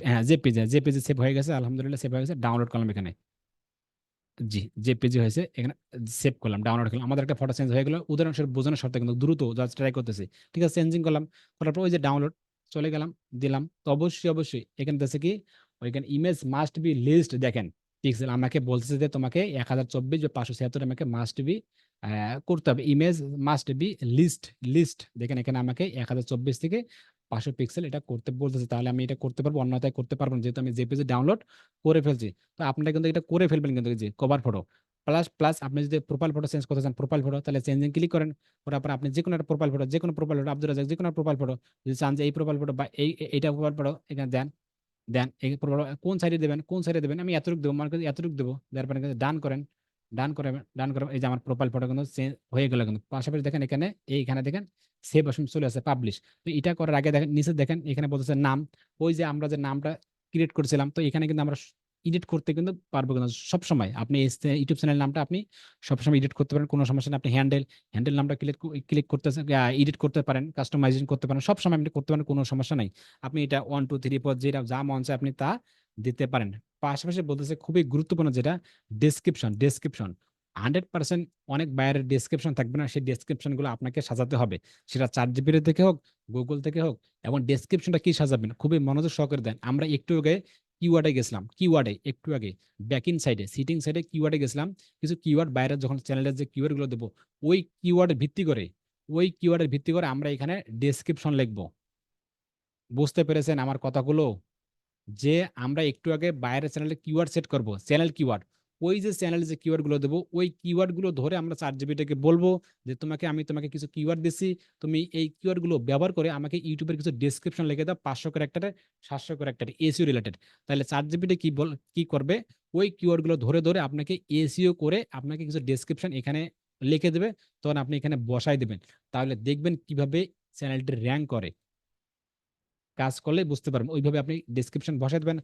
হ্যাঁ, জেপিজি সেভ হয়ে গেছে, আলহামদুলিল্লাহ সেভ হয়ে গেছে। ডাউনলোড করলাম এখানে, জি, জেপিজি হয়েছে, এখানে সেভ করলাম, ডাউনলোড করলাম, আমাদের একটা ফটো চেঞ্জ হয়ে গেল। উদাহরণস্বরূপ বোঝানোর স্বার্থে কিন্তু দ্রুত জাস্ট ট্রাই করতেছি। ঠিক আছে, চেঞ্জিং করলাম, করার পর ওই যে ডাউনলোড, চলে গেলাম, দিলাম, তো অবশ্যই এখানে দেখছে কি, ওইখানে ইমেজ মাস্ট বি লিস্ট, দেখেন পিক্সেল আমাকে বলতেছে যে তোমাকে 1024 বা 576 আমাকে মাস্ট বি করতে হবে, ইমেজ মাস্ট বি লিস্ট, দেখেন এখানে আমাকে 1024 থেকে 500 পিক্সেল এটা করতে বলতেছে, তাহলে আমি এটা করতে পারবো, অন্যথায় করতে পারবো না, যেহেতু আমি জেপিজি ডাউনলোড করে ফেলছি। তো আপনারা কিন্তু এটা করে ফেলবেন, কিন্তু এই যে কভার ফটো প্লাস প্লাস আপনি যদি প্রোফাইল ফটো চেঞ্জ করতে চান, প্রোফাইল ফটো, তাহলে চেঞ্জিং ক্লিক করেন, করার পর আপনি যে কোনো একটা প্রোফাইল ফটো, আব্দুল রাজাক, যে কোনো প্রোফাইল ফটো যদি চান যে এই প্রোফাইল ফটো বা এইটা প্রোফাইল ফটো এখানে দেন এই প্রোফাইল কোন সাইডে দেবেন, আমি এতটুকু দেবো, আমার কাছে এতটুকু দেবো, দেওয়ার পরে ডান করেন, ডান করে এই যে আমার প্রোফাইল ফটো কিন্তু চেঞ্জ হয়ে গেল। কিন্তু পাশাপাশি দেখেন এইখানে দেখেন সেভ অপশন চলে আসে, পাবলিশ। তো এটা করার আগে দেখেন নিচে দেখেন এখানে বলতেছে নাম, ওই যে আমরা যে নামটা ক্রিয়েট করেছিলাম, তো এখানে কিন্তু আমরা এডিট করতে কিন্তু পারবো কিন্তু সবসময় আপনি ইউটিউব চ্যানেল নামটা আপনি সবসময় এডিট করতে পারেন, কোনো সমস্যা নেই। আপনি হ্যান্ডেল নামটা ক্লিক করতে এডিট করতে পারেন, কাস্টমাইজিং করতে পারেন, সবসময় আপনি করতে পারেন, কোনো সমস্যা নাই। আপনি এটা 1 2 3 4 যেটা যা মন চায় আপনি তা দিতে পারেন। পাশাপাশি বলতেছে খুবই গুরুত্বপূর্ণ যেটা ডেসক্রিপশন 100% অনেক বাইরের ডেসক্রিপশন থাকবে না, সেই ডেসক্রিপশন গুলো আপনাকে সাজাতে হবে, সেটা ChatGPT থেকে হোক, গুগল থেকে হোক। এবং ডেসক্রিপশনটা কি সাজাবেন খুবই মনোযোগ সহকারে দেন। আমরা একটু আগে কিওয়ার্ডে গেছিলাম, একটু আগে ব্যাক ইন সাইডে সিটিং সাইডে কিওয়ার্ডে গেছিলাম, কিছু কিওয়ার্ড বাইরে যখন চ্যানেলের যে কিওয়ার্ড গুলো দেবো ওই কিওয়ার্ডের ভিত্তি করে আমরা এখানে ডেসক্রিপশন লিখবো। বুঝতে পেরেছেন আমার কথাগুলো? যে আমরা একটু আগে বাইরের চ্যানেলে কিওয়ার্ড সেট করব, চ্যানেল কিওয়ার্ড, ওই যে চ্যানেলে যে কিওয়ার্ড গুলো দেবো ওই কিওয়ার্ড গুলো ধরে আমরা ChatGPT-কে বলবো যে আমি তোমাকে কিছু কিওয়ার্ড দিচ্ছি, তুমি এই কিওয়ার্ড গুলো ব্যবহার করে আমাকে ইউটিউবের কিছু ডেসক্রিপশন লিখে দাও 500 ক্যারেক্টারে, 700 ক্যারেক্টারে, এসইও রিলেটেড। তাহলে ChatGPT কি করবে, ওই কিওয়ার্ড গুলো ধরে ধরে আপনাকে এসইও করে আপনাকে কিছু ডেসক্রিপশন এখানে লিখে দেবে, তখন আপনি এখানে বসাই দেবেন। তাহলে দেখবেন কিভাবে চ্যানেলটি র্যাঙ্ক করে, কাজ করলে বুঝতে পারবেন। ওইভাবে আপনি ডেসক্রিপশন বসাই দেবেন।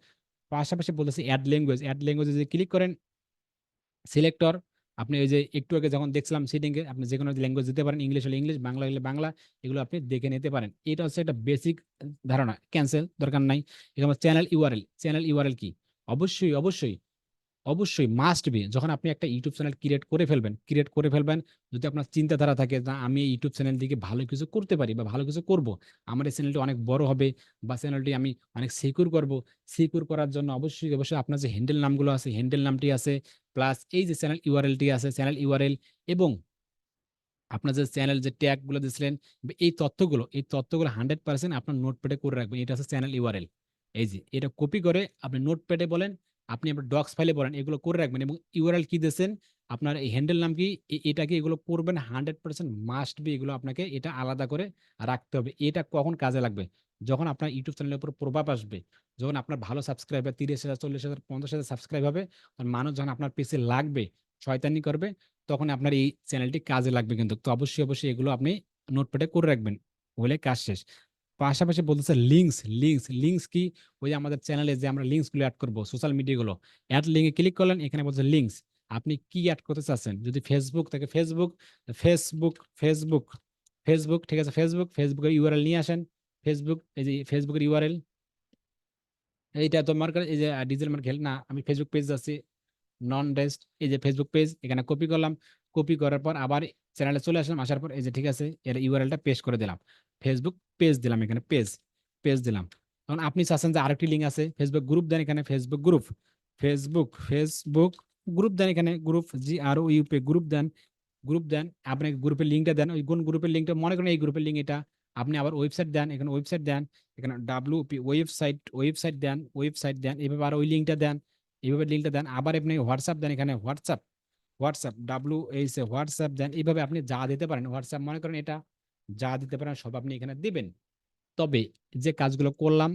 পাশাপাশি বলতেছি অ্যাড ল্যাঙ্গুয়েজে যদি ক্লিক করেন, সিলেক্টর, আপনি ওই যে একটু আগে যখন দেখছিলাম সেটিং এ আপনি যে কোনো ল্যাঙ্গুয়েজ দিতে পারেন, ইংলিশ হলে ইংলিশ, বাংলা হলে বাংলা, এগুলো আপনি দেখে নিতে পারেন। এটা হচ্ছে একটা বেসিক ধারণা। ক্যান্সেল দরকার নাই। এখানে চ্যানেল ইউআরএল কি, অবশ্যই মাস্ট বি, যখন আপনি একটা ইউটিউব চ্যানেল ক্রিয়েট করে ফেলবেন, যদি আপনার চিন্তাধারা থাকে যে আমি এই ইউটিউব চ্যানেল দিকে ভালো কিছু করতে পারি বা ভালো কিছু করব, আমার এই চ্যানেলটি অনেক বড় হবে বা চ্যানেলটি আমি অনেক সিকিউর করার জন্য অবশ্যই আপনার যে হ্যান্ডেল নামগুলো আছে, হ্যান্ডেল নামটি আছে, প্লাস এই যে চ্যানেল ইউআরএলটি আছে, চ্যানেল ইউআরএল, এবং আপনার যে চ্যানেল যে ট্যাগ গুলো দিয়েছিলেন, এই তথ্যগুলো 100% আপনার নোটপ্যাডে করে রাখবেন। এটা হচ্ছে চ্যানেল ইউআরএল। এই যে এটা কপি করে আপনি নোটপ্যাডে বলেন, আপনি আপনার ডক্স ফাইলে বলেন, এগুলো করে রাখবেন। এবং ইউআরএল কি দিয়েছেন, আপনার এই হ্যান্ডেল নাম কি, এটাকে এগুলো করবেন 100% মাস্ট বি, এগুলো আপনাকে এটা আলাদা করে রাখতে হবে। এটা কখন কাজে লাগবে, যখন আপনার ইউটিউব চ্যানেলের উপর প্রভাব আসবে, যখন আপনার ভালো সাবস্ক্রাইবার 30,000 40,000 50,000 সাবস্ক্রাইব হবে, তখন মানুষ যখন আপনার পেছে লাগবে, শয়তানি করবে, তখন আপনার এই চ্যানেলটি কাজে লাগবে কিন্তু। তো অবশ্যই এগুলো আপনি নোটপ্যাডে করে রাখবেন, হলে কাজ শেষ। পাশাপাশি বলতেছে লিঙ্কস কি, ওই যে আমাদের চ্যানেলে যে আমরা লিঙ্কস গুলো অ্যাড করবো, সোশ্যাল মিডিয়া গুলো, অ্যাড লিঙ্কে ক্লিক করলেন, এখানে বলছে লিঙ্কস, আপনি কি অ্যাড করতে চাচ্ছেন। যদি ফেসবুক থাকে ফেসবুক, ঠিক আছে, ফেসবুকের ইউআরএল নিয়ে আসেন। এই যে ফেসবুকের ইউআরএল, এইটা তো মার্কেট, এই যে ডিজিটাল মার্কেট না, আমি ফেসবুক পেজ যাচ্ছি, নন রেস্ট, এই যে ফেসবুক পেজ, এখানে কপি করলাম, কপি করার পর আবার চ্যানেলে চলে আসলাম, আসার পর এই যে ঠিক আছে, এর ইউআরএলটা পেস্ট করে দিলাম, ফেসবুক পেজ দিলাম, এখানে পেজ দিলাম। তখন আপনি চাচ্ছেন যে আরেকটি লিঙ্ক আছে, ফেসবুক গ্রুপ দেন, এখানে ফেসবুক গ্রুপ দেন, এখানে GROUP গ্রুপ দেন, আপনি গ্রুপের লিঙ্কটা দেন, ওই কোন গ্রুপের লিঙ্কটা, মনে করেন এই গ্রুপের লিঙ্ক এটা, আপনি আবার ওয়েবসাইট দেন, এখানে ওয়েবসাইট দেন, এখানে WP ওয়েবসাইট দেন, এইভাবে আর ওই লিঙ্কটা দেন, এইভাবে লিঙ্কটা দেন। আবার আপনি হোয়াটসঅ্যাপ দেন, এখানে হোয়াটসঅ্যাপ হোয়াটসঅ্যাপ দেন। এইভাবে আপনি যা দিতে পারেন, হোয়াটসঅ্যাপ মনে করেন এটা, যা দিতে পারেন সব আপনি এখানে দিবেন। তবে যে কাজগুলো করলাম,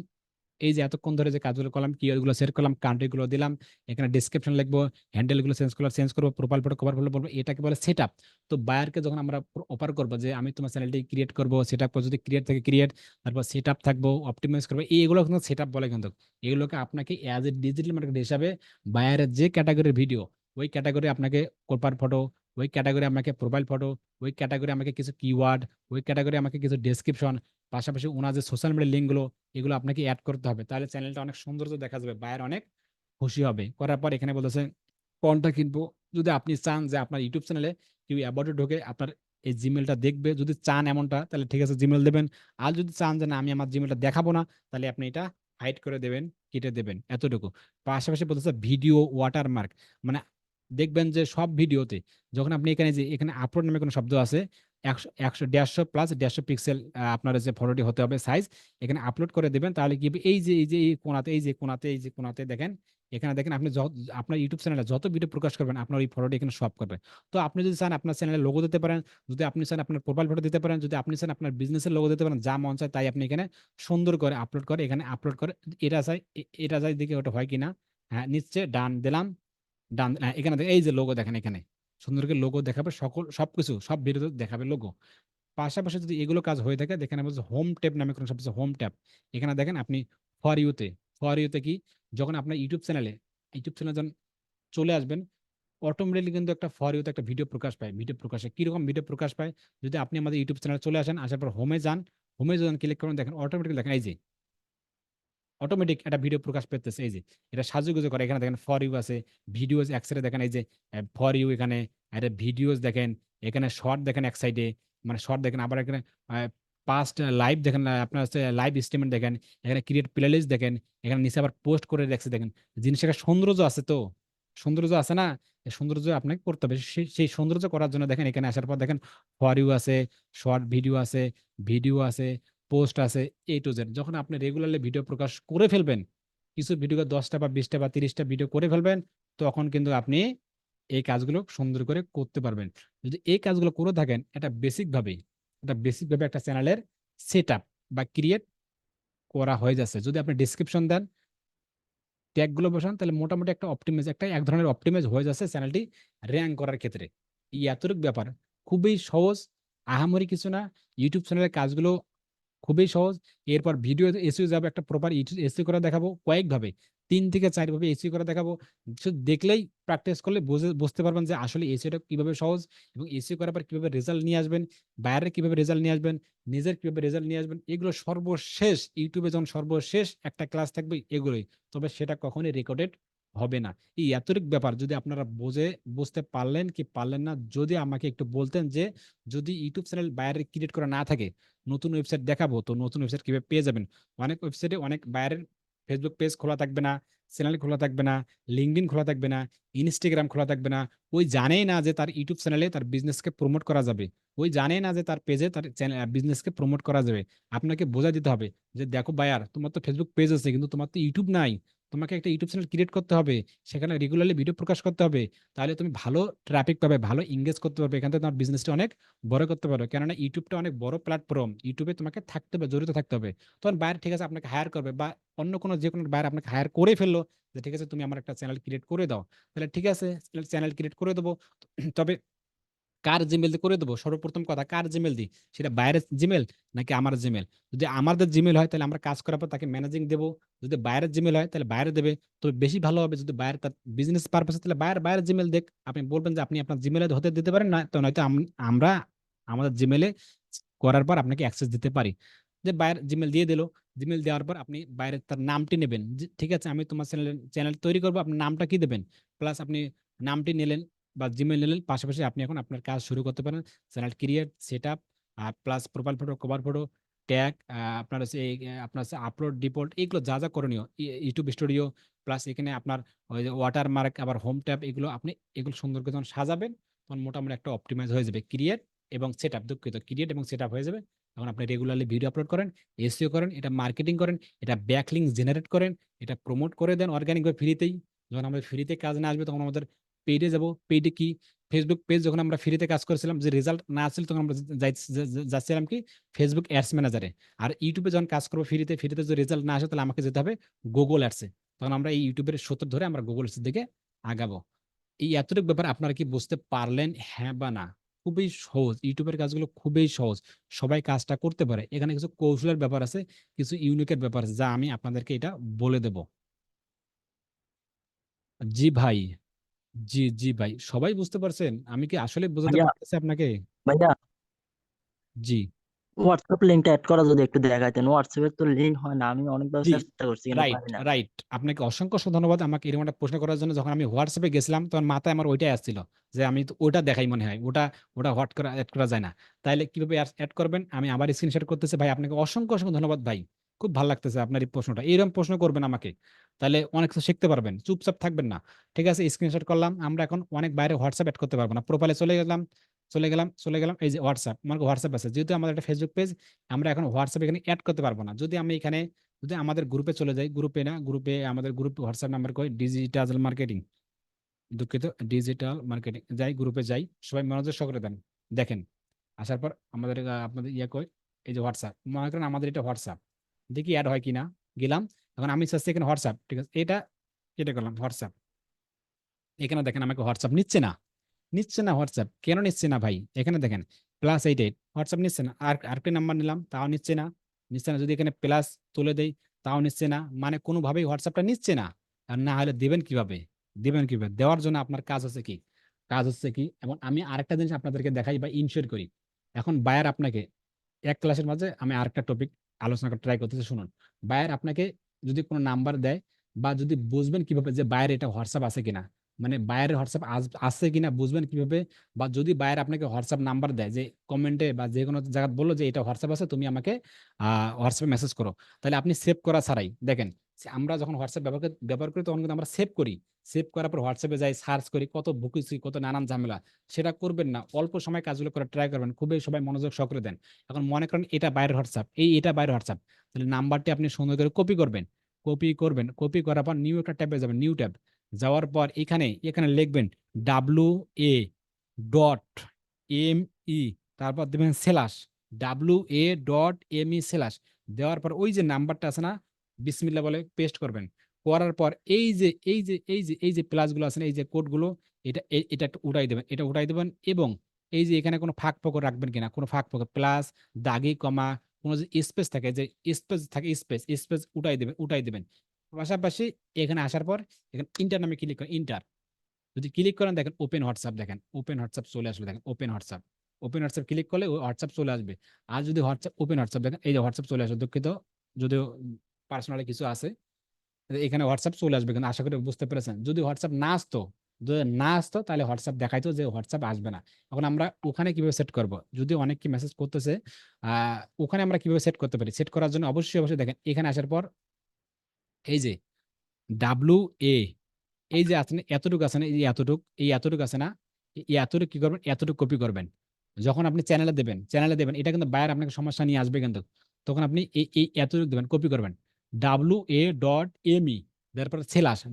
এই যে এতক্ষণ ধরে যে কাজগুলো করলাম, কিওয়ার্ড গুলো সেট করলাম, কান্ট্রি গুলো দিলাম, এখানে ডেসক্রিপশন লিখবো, হ্যান্ডেল গুলো চেঞ্জ করবো, প্রোফাইল ফটো কভার ফটো বলবো, এটাকে বলে সেটআপ। তো বায়ারকে যখন আমরা অফার করবো যে আমি তোমার চ্যানেলটি ক্রিয়েট করবো, সেটআপ করবো, যদি ক্রিয়েট থেকে ক্রিয়েট, তারপর সেটআপ থাকবো, অপটিমাইজ করবো, এইগুলো কিন্তু সেটআপ বলে কিন্তু। এগুলোকে আপনাকে অ্যাজ এ ডিজিটাল মার্কেট হিসাবে বায়ারের যে ক্যাটাগরির ভিডিও, ওই ক্যাটাগরি আপনাকে প্রোফাইল ফটো, ওই ক্যাটাগরি আমাকে প্রোফাইল ফটো, ওই ক্যাটাগরি আমাকে কিছু কিওয়ার্ড, ওই ক্যাটাগরি আমাকে কিছু ডেসক্রিপশন, পাশাপাশি ওনার যে সোশ্যাল মিডিয়া লিঙ্কগুলো, এগুলো আপনাকে অ্যাড করতে হবে। তাহলে চ্যানেলটা অনেক সৌন্দর্য দেখা যাবে, বায়ার অনেক খুশি হবে। করার পর এখানে বলতেছে কোনটা কিনবো, যদি আপনি চান যে আপনার ইউটিউব চ্যানেলে কেউ অ্যাবাউটে ঢোকে আপনার এই জিমেলটা দেখবে, যদি চান এমনটা, তাহলে ঠিক আছে জিমেল দেবেন। আর যদি চান যে না আমি আমার জিমেলটা দেখাবো না, তাহলে আপনি এটা হাইড করে দেবেন, কেটে দেবেন, এতটুকু। পাশাপাশি বলতেছে ভিডিও ওয়াটারমার্ক, মানে দেখবেন যে সব ভিডিওতে যখন আপনি এখানে আপলোড নামে কোনো শব্দ আছে, 150 পিক্সেল আপনার যে ফটোটি হতে হবে সাইজ, এখানে আপলোড করে দেবেন। তাহলে কি হবে, এই যে কোনাতে দেখেন, এখানে দেখেন আপনি আপনার ইউটিউব চ্যানেলে যত ভিডিও প্রকাশ করবেন আপনার এই ফটোটি এখানে শপ করবে। তো আপনি যদি চান আপনার চ্যানেলে লোগো দিতে পারেন, যদি আপনি চান আপনার প্রোফাইল ফটো দিতে পারেন, যদি আপনি চান আপনার বিজনেসের লোগো দিতে পারেন, যা মন চায় তাই আপনি এখানে সুন্দর করে আপলোড করে এটা চাই দেখে ওটা হয় কিনা। হ্যাঁ, নিচ্ছে ডান দিলাম, এখানে এই যে লোগো দেখেন, এখানে সুন্দর করে লোগো দেখাবে, সবকিছু সব ভিডিওতে দেখাবে লোগো। পাশাপাশি যদি এগুলো কাজ হয়ে থাকে, দেখেন বলছে হোম ট্যাব নামে কোনো শব্দ, হোম ট্যাব, এখানে দেখেন আপনি ফর ইউতে কি, যখন আপনার ইউটিউব চ্যানেলে ইউটিউব চ্যানেল যখন চলে আসবেন, অটোমেটিকলি কিন্তু একটা ফর ইউতে একটা ভিডিও প্রকাশ পায়। ভিডিও প্রকাশে কিরকম ভিডিও প্রকাশ পায়, যদি আপনি আমাদের ইউটিউব চ্যানেলে চলে আসেন, আসার পর হোমে যান, হোমে যখন ক্লিক করুন দেখেন অটোমেটিক দেখেন এই যে অটোমেটিক একটা ভিডিও প্রকাশ পেতেছে। এই যে এটা সাজুগুজু করে, এখানে দেখেন ফর ইউ আছে, ভিডিওস এক সাইডে দেখেন এই যে ফর ইউ, এখানে একটা ভিডিওস দেখেন, এখানে শর্ট দেখেন এক সাইডে, মানে শর্ট দেখেন, আবার এখানে পাস্ট লাইভ দেখেন, আপনার হচ্ছে লাইভ স্ট্রিমেন্ট দেখেন, এখানে ক্রিয়েট প্লেলিস্ট দেখেন, এখানে নিচে আবার পোস্ট করে রাখছে দেখেন। জিনিসটা একটা সৌন্দর্য আছে, তো সৌন্দর্য আছে না, এই সৌন্দর্য আপনাকে করতে হবে। সেই সৌন্দর্য করার জন্য দেখেন এখানে আসার পর দেখেন ফর ইউ আছে, শর্ট ভিডিও আছে, পোস্ট আছে, এ টু জেড। যখন আপনি রেগুলারলি ভিডিও প্রকাশ করে ফেলবেন, কিছু ভিডিও 10টা বা 20টা বা 30টা ভিডিও করে ফেলবেন, তখন কিন্তু আপনি এই কাজগুলো সুন্দর করে করতে পারবেন। যদি এই কাজগুলো করে থাকেন, এটা বেসিক ভাবে একটা চ্যানেলের সেট আপ বা ক্রিয়েট করা হয়ে যাচ্ছে। যদি আপনি ডিসক্রিপশন দেন, ট্যাগ গুলো বসান, তাহলে মোটামুটি এক ধরনের অপটিমাইজ হয়ে যাচ্ছে চ্যানেলটি র্যাঙ্ক করার ক্ষেত্রে। এই এতটুকু ব্যাপার, খুবই সহজ, আহামরি কিছু না। ইউটিউব চ্যানেলের কাজগুলো খুবই সহজ। এরপর ভিডিও এসইও যাবে, একটা প্রপার এসইও করে দেখাবো কয়েকভাবে, 3 থেকে 4 ভাবে এসইও করে দেখাবো। শুধু দেখলেই, প্র্যাকটিস করলে বুঝতে পারবেন যে আসলে এসইওটা কিভাবে সহজ, এবং এসইও করার পর কিভাবে রেজাল্ট নিয়ে আসবেন, বাইরে কিভাবে রেজাল্ট নিয়ে আসবেন, নিজের কিভাবে রেজাল্ট নিয়ে আসবেন, এগুলো সর্বশেষ ইউটিউবে যখন সর্বশেষ একটা ক্লাস থাকবে এগুলোই, তবে সেটা কখনোই রেকর্ডেড হবে না। এই এতটুকু ব্যাপার যদি আপনারা বুঝতে পারলেন কি পারলেন না, যদি আমাকে একটু বলতেন যে যদি ইউটিউব চ্যানেল বাইরে ক্রিয়েট করা না থাকে, নতুন ওয়েবসাইট দেখাবো, তো নতুন ওয়েবসাইট কিভাবে পেয়ে যাবেন। অনেক ওয়েবসাইটে অনেক বাইরের ফেসবুক পেজ খোলা থাকবে না, চ্যানেল খোলা থাকবে না, লিঙ্কডইন খোলা থাকবে না, ইনস্টাগ্রাম খোলা থাকবে না। ওই জানেই না যে তার ইউটিউব চ্যানেলে তার বিজনেসকে প্রমোট করা যাবে, ওই জানেই না যে তার পেজে তার বিজনেসকে প্রমোট করা যাবে। আপনাকে বোঝা দিতে হবে যে দেখো বায়ার, তোমার তো ফেসবুক পেজ আছে কিন্তু তোমার তো ইউটিউব নাই, তোমাকে একটা ইউটিউব চ্যানেল ক্রিয়েট করতে হবে, সেখানে রেগুলারলি ভিডিও প্রকাশ করতে হবে, তাহলে তুমি ভালো ট্রাফিক পাবে, ভালো এঙ্গেজ করতে পারবে, এখান থেকে তোমার বিজনেসটা অনেক বড় করতে পারো। কেননা ইউটিউবটা অনেক বড় প্ল্যাটফর্ম, ইউটিউবে তোমাকে থাকতে হবে, জড়িত থাকতে হবে। তখন বাইরে ঠিক আছে আপনাকে হায়ার করবে, বা অন্য কোনো যে কোনো বাইরে আপনাকে হায়ার করে ফেললো যে ঠিক আছে তুমি আমার একটা চ্যানেল ক্রিয়েট করে দাও, তাহলে ঠিক আছে চ্যানেল ক্রিয়েট করে দেবো। তবে কার জিমেল দিয়ে করে দেবো, সর্বপ্রথম কথা কার জিমেল দিই, সেটা বাইরের জিমেল নাকি আমার জিমেল। যদি আমাদের জিমেল হয় তাহলে আমরা কাজ করার পর তাকে ম্যানেজিং দেবো, যদি বাইরের জিমেল হয় তাহলে বাইরে দেবে। তবে বেশি ভালো হবে যদি বাইরে তার বিজনেস পারপাসে, তাহলে বাইরের জিমেল দেখ। আপনি বলবেন যে আপনি আপনার জিমেলে হতে দিতে পারেন না, তো নয়তো আমরা আমাদের জিমেলে করার পর আপনাকে অ্যাক্সেস দিতে পারি। যে বাইরের জিমেল দিয়ে দিল, জিমেল দেওয়ার পর আপনি বাইরের তার নামটি নেবেন, ঠিক আছে আমি তোমার চ্যানেল তৈরি করবো, আপনার নামটা কি দেবেন, প্লাস আপনি নামটি নিলেন বা জিমেল নিলেন, পাশাপাশি আপনি এখন আপনার কাজ শুরু করতে পারেন। Channel create, set up, plus profile photo, cover photo, tag, আপনার হচ্ছে আপনার হচ্ছে আপলোড, ডিপোল্ট, এগুলো যা যা করণীয়, ইউটিউব স্টুডিও, প্লাস এখানে আপনার ওই যে ওয়াটার মার্ক, আবার হোম ট্যাব, এগুলো আপনি এগুলো সুন্দর করে যখন সাজাবেন, তখন মোটামুটি একটা অপটিমাইজ হয়ে যাবে। ক্রিয়েট এবং সেট আপ, দুঃখিত, ক্রিয়েট এবং সেট আপ হয়ে যাবে। এখন আপনি রেগুলারলি ভিডিও আপলোড করেন, এসইও করেন, এটা মার্কেটিং করেন, এটা ব্যাকলিংক জেনারেট করেন, এটা প্রমোট করে দেন অর্গানিকভাবে ফ্রিতেই। যখন আমাদের ফ্রিতে কাজ না আসবে তখন আমাদের পেইডে যাব। পেইডে কি, ফেসবুক পেজ যখন আমরা ফ্রিতে কাজ করেছিলাম, যে রেজাল্ট না আসছিল, তখন আমরা যাচ্ছিলাম কি ফেসবুক অ্যাডস ম্যানেজারে। আর ইউটিউবে যখন কাজ করবো ফ্রিতে, যদি রেজাল্ট না আসে তাহলে আমাকে যেতে হবে গুগল অ্যাডসে। তখন আমরা এই ইউটিউবের সূত্র ধরে আমরা গুগল অ্যাডসের দিকে আগাবো। এই এতটুকু ব্যাপার আপনারা কি বুঝতে পারলেন, হ্যাঁ বা না? খুবই সহজ, ইউটিউবের কাজগুলো খুবই সহজ, সবাই কাজটা করতে পারে। এখানে কিছু কৌশলের ব্যাপার আছে, কিছু ইউনিকের ব্যাপার আছে, যা আমি আপনাদেরকে এটা বলে দেব। জি ভাই, জি ভাই, সবাই বুঝতে পারছেন? আমি কি আসলে বোঝাতে ভাইয়া পারতেছি আপনাকে? ভাইয়া জি হোয়াটসঅ্যাপ লিঙ্কটা অ্যাড করা যদি একটু দেখাইতেন। হোয়াটসঅ্যাপের তো লিঙ্ক হয় না, আমি অনেকবার জি চেষ্টা করছি কিন্তু রাইট পারি না। রাইট, আপনাকে অসংখ্য ধন্যবাদ আমাকে এরকম একটা প্রশ্ন করার জন্য। যখন আমি হোয়াটসঅ্যাপে গেছিলাম তখন মাথায় আমার ওইটাই আসছিল যে আমি তো ওটা দেখাই মনে হয়, ওটা ওটা হোয়াট করা অ্যাড করা যায় না। তাইলে কিভাবে অ্যাড করবেন, আমি আবার স্ক্রিনশট করতেছি। ভাই আপনাকে অসংখ্য ধন্যবাদ ভাই, খুব ভালো লাগতেছে আপনার এই প্রশ্নটা, এইরকম প্রশ্ন করবেন আমাকে, তাহলে অনেক কিছু শিখতে পারবেন, চুপচাপ থাকবেন না। ঠিক আছে, স্ক্রিনশট করলাম। আমরা এখন অনেক বাইরে হোয়াটসঅ্যাপ অ্যাড করতে পারবো না, প্রোফাইলে চলে গেলাম, এই যে হোয়াটসঅ্যাপ, আমার হোয়াটসঅ্যাপ আছে, যেহেতু আমাদের একটা ফেসবুক পেজ, আমরা এখন হোয়াটসঅ্যাপ এখানে অ্যাড করতে পারবো না। যদি আমাদের গ্রুপে চলে যাই, আমাদের গ্রুপ হোয়াটসঅ্যাপ নাম্বার কই, ডিজিটাল মার্কেটিং, দুঃখিত, ডিজিটাল মার্কেটিং, যাই গ্রুপে যাই, সবাই মনোযোগ সহকারে দেন, দেখেন। আসার পর আমাদের আপনাদের কই, এই যে হোয়াটসঅ্যাপ, মনে করেন আমাদের এটা হোয়াটসঅ্যাপ, দেখি অ্যাড হয় কিনা। গেলাম, এখন আমি চাচ্ছি এখানে হোয়াটসঅ্যাপ, ঠিক আছে, এটা করলাম হোয়াটসঅ্যাপ। এখানে দেখেন আমাকে হোয়াটসঅ্যাপ নিচ্ছে না হোয়াটসঅ্যাপ, কেন নিচ্ছে না ভাই? এখানে দেখেন +88, হোয়াটসঅ্যাপ নিচ্ছে না। আর আরেকটা নাম্বার নিলাম, তাও নিচ্ছে না। যদি এখানে প্লাস তুলে দেই, তাও নিচ্ছে না, মানে কোনোভাবেই হোয়াটসঅ্যাপটা নিচ্ছে না। আর না হলে দিবেন কিভাবে দেওয়ার জন্য আপনার কাজ হচ্ছে কি এবং আমি আরেকটা জিনিস আপনাদেরকে দেখাই বা ইনশিওর করি। এখন বায়ার আপনাকে এক ক্লাসের মাঝে আমি আরেকটা টপিক আলোচনা করে ট্রাই করতেছি, শুনুন। বায়ার আপনাকে যদি কোনো নাম্বার দেয় বা যদি বুঝবেন কিভাবে যে বায়ার এটা হোয়াটসঅ্যাপ আছে কিনা, মানে বায়ারের হোয়াটসঅ্যাপ আছে কিনা বুঝবেন কিভাবে, বা যদি বায়ার আপনাকে হোয়াটসঅ্যাপ নাম্বার দেয় যে কমেন্টে বা যে কোনো জায়গায় বললো যে এটা হোয়াটসঅ্যাপ আছে, তুমি আমাকে হোয়াটসঅ্যাপে মেসেজ করো, তাহলে আপনি সেভ করা ছাড়াই দেখেন, আমরা যখন হোয়াটসঅ্যাপ ব্যবহার করি তখন কিন্তু আমরা সেভ করার পর হোয়াটসঅ্যাপে যাই, সার্চ করি, কত ভুকিছি, কত নানান ঝামেলা। সেটা করবেন না, অল্প সময় কাজগুলো করে ট্রাই করবেন, খুবই সবাই মনোযোগ সহকারে দেন। এখন মনে করেন এটা বাইরের হোয়াটসঅ্যাপ, এটা বাইরের হোয়াটসঅ্যাপ, তাহলে নাম্বারটি আপনি সুন্দর করে কপি করার পর নিউ একটা ট্যাবে যাবেন, নিউ ট্যাব যাওয়ার পর এখানে লিখবেন WA.ME, তারপর দেবেন WA.ME/, দেওয়ার পর ওই যে নাম্বারটা আছে না, বিসমিল্লাহ বলে পেস্ট করবেন। করার পর এই যে প্লাসগুলো আছে না, এই যে কোডগুলো, এটা একটু উঠাই দেবেন এবং এই যে এখানে কোনো ফাঁক ফোকর রাখবেন কিনা, কোনো ফাঁক ফোকর, প্লাস, দাগি, কমা, কোনো যে স্পেস থাকে, যে স্পেস উঠাই দেবেন। পাশাপাশি এখানে আসার পর এখানে ইন্টার নামে ক্লিক করেন, ইন্টার যদি ক্লিক করেন দেখেন ওপেন হোয়াটসঅ্যাপ, দেখেন ওপেন হোয়াটসঅ্যাপ চলে আসবে, দেখেন ওপেন হোয়াটসঅ্যাপ ক্লিক করলে ওই হোয়াটসঅ্যাপ চলে আসবে। আর যদি ওপেন হোয়াটসঅ্যাপ দেখেন, এই যে হোয়াটসঅ্যাপ চলে আসবে, দুঃখিত যদিও পার্সোনালি কিছু আছে, এখানে হোয়াটসঅ্যাপ চলে আসবে, কিন্তু আশা করি বুঝতে পেরেছেন। যদি না আসতো তাহলে হোয়াটসঅ্যাপ দেখাইতো যে হোয়াটসঅ্যাপ আসবে না। এখন আমরা ওখানে কিভাবে সেট করব, যদি অনেক কি মেসেজ করতেছে, ওখানে আমরা কিভাবে সেট করতে পারি, সেট করার জন্য অবশ্যই দেখেন এখানে আসার পর এই যে WA, এই যে আছে না, এতটুকু আছে না, এই এতটুকু আছে না, এই এতটুকু কি করবেন, এতটুকু কপি করবেন। যখন আপনি চ্যানেলে দেবেন, এটা কিন্তু বায়ার আপনাকে সমস্যা নিয়ে আসবে, কিন্তু তখন আপনি এই এতটুকু দেবেন, কপি করবেন, WA.ME, তারপর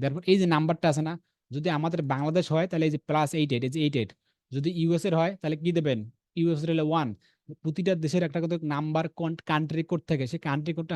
তারপর এই যে নাম্বারটা আছে না, যদি আমাদের বাংলাদেশ হয় তাহলে এই যে +88, এই যে 88, যদি ইউএস এর হয় তাহলে কি দেবেন, ইউএস এর হলে 1। প্রতিটা দেশের একটা করে নাম্বার কান্ট্রি কোড থাকে, সেই কান্ট্রি কোডটা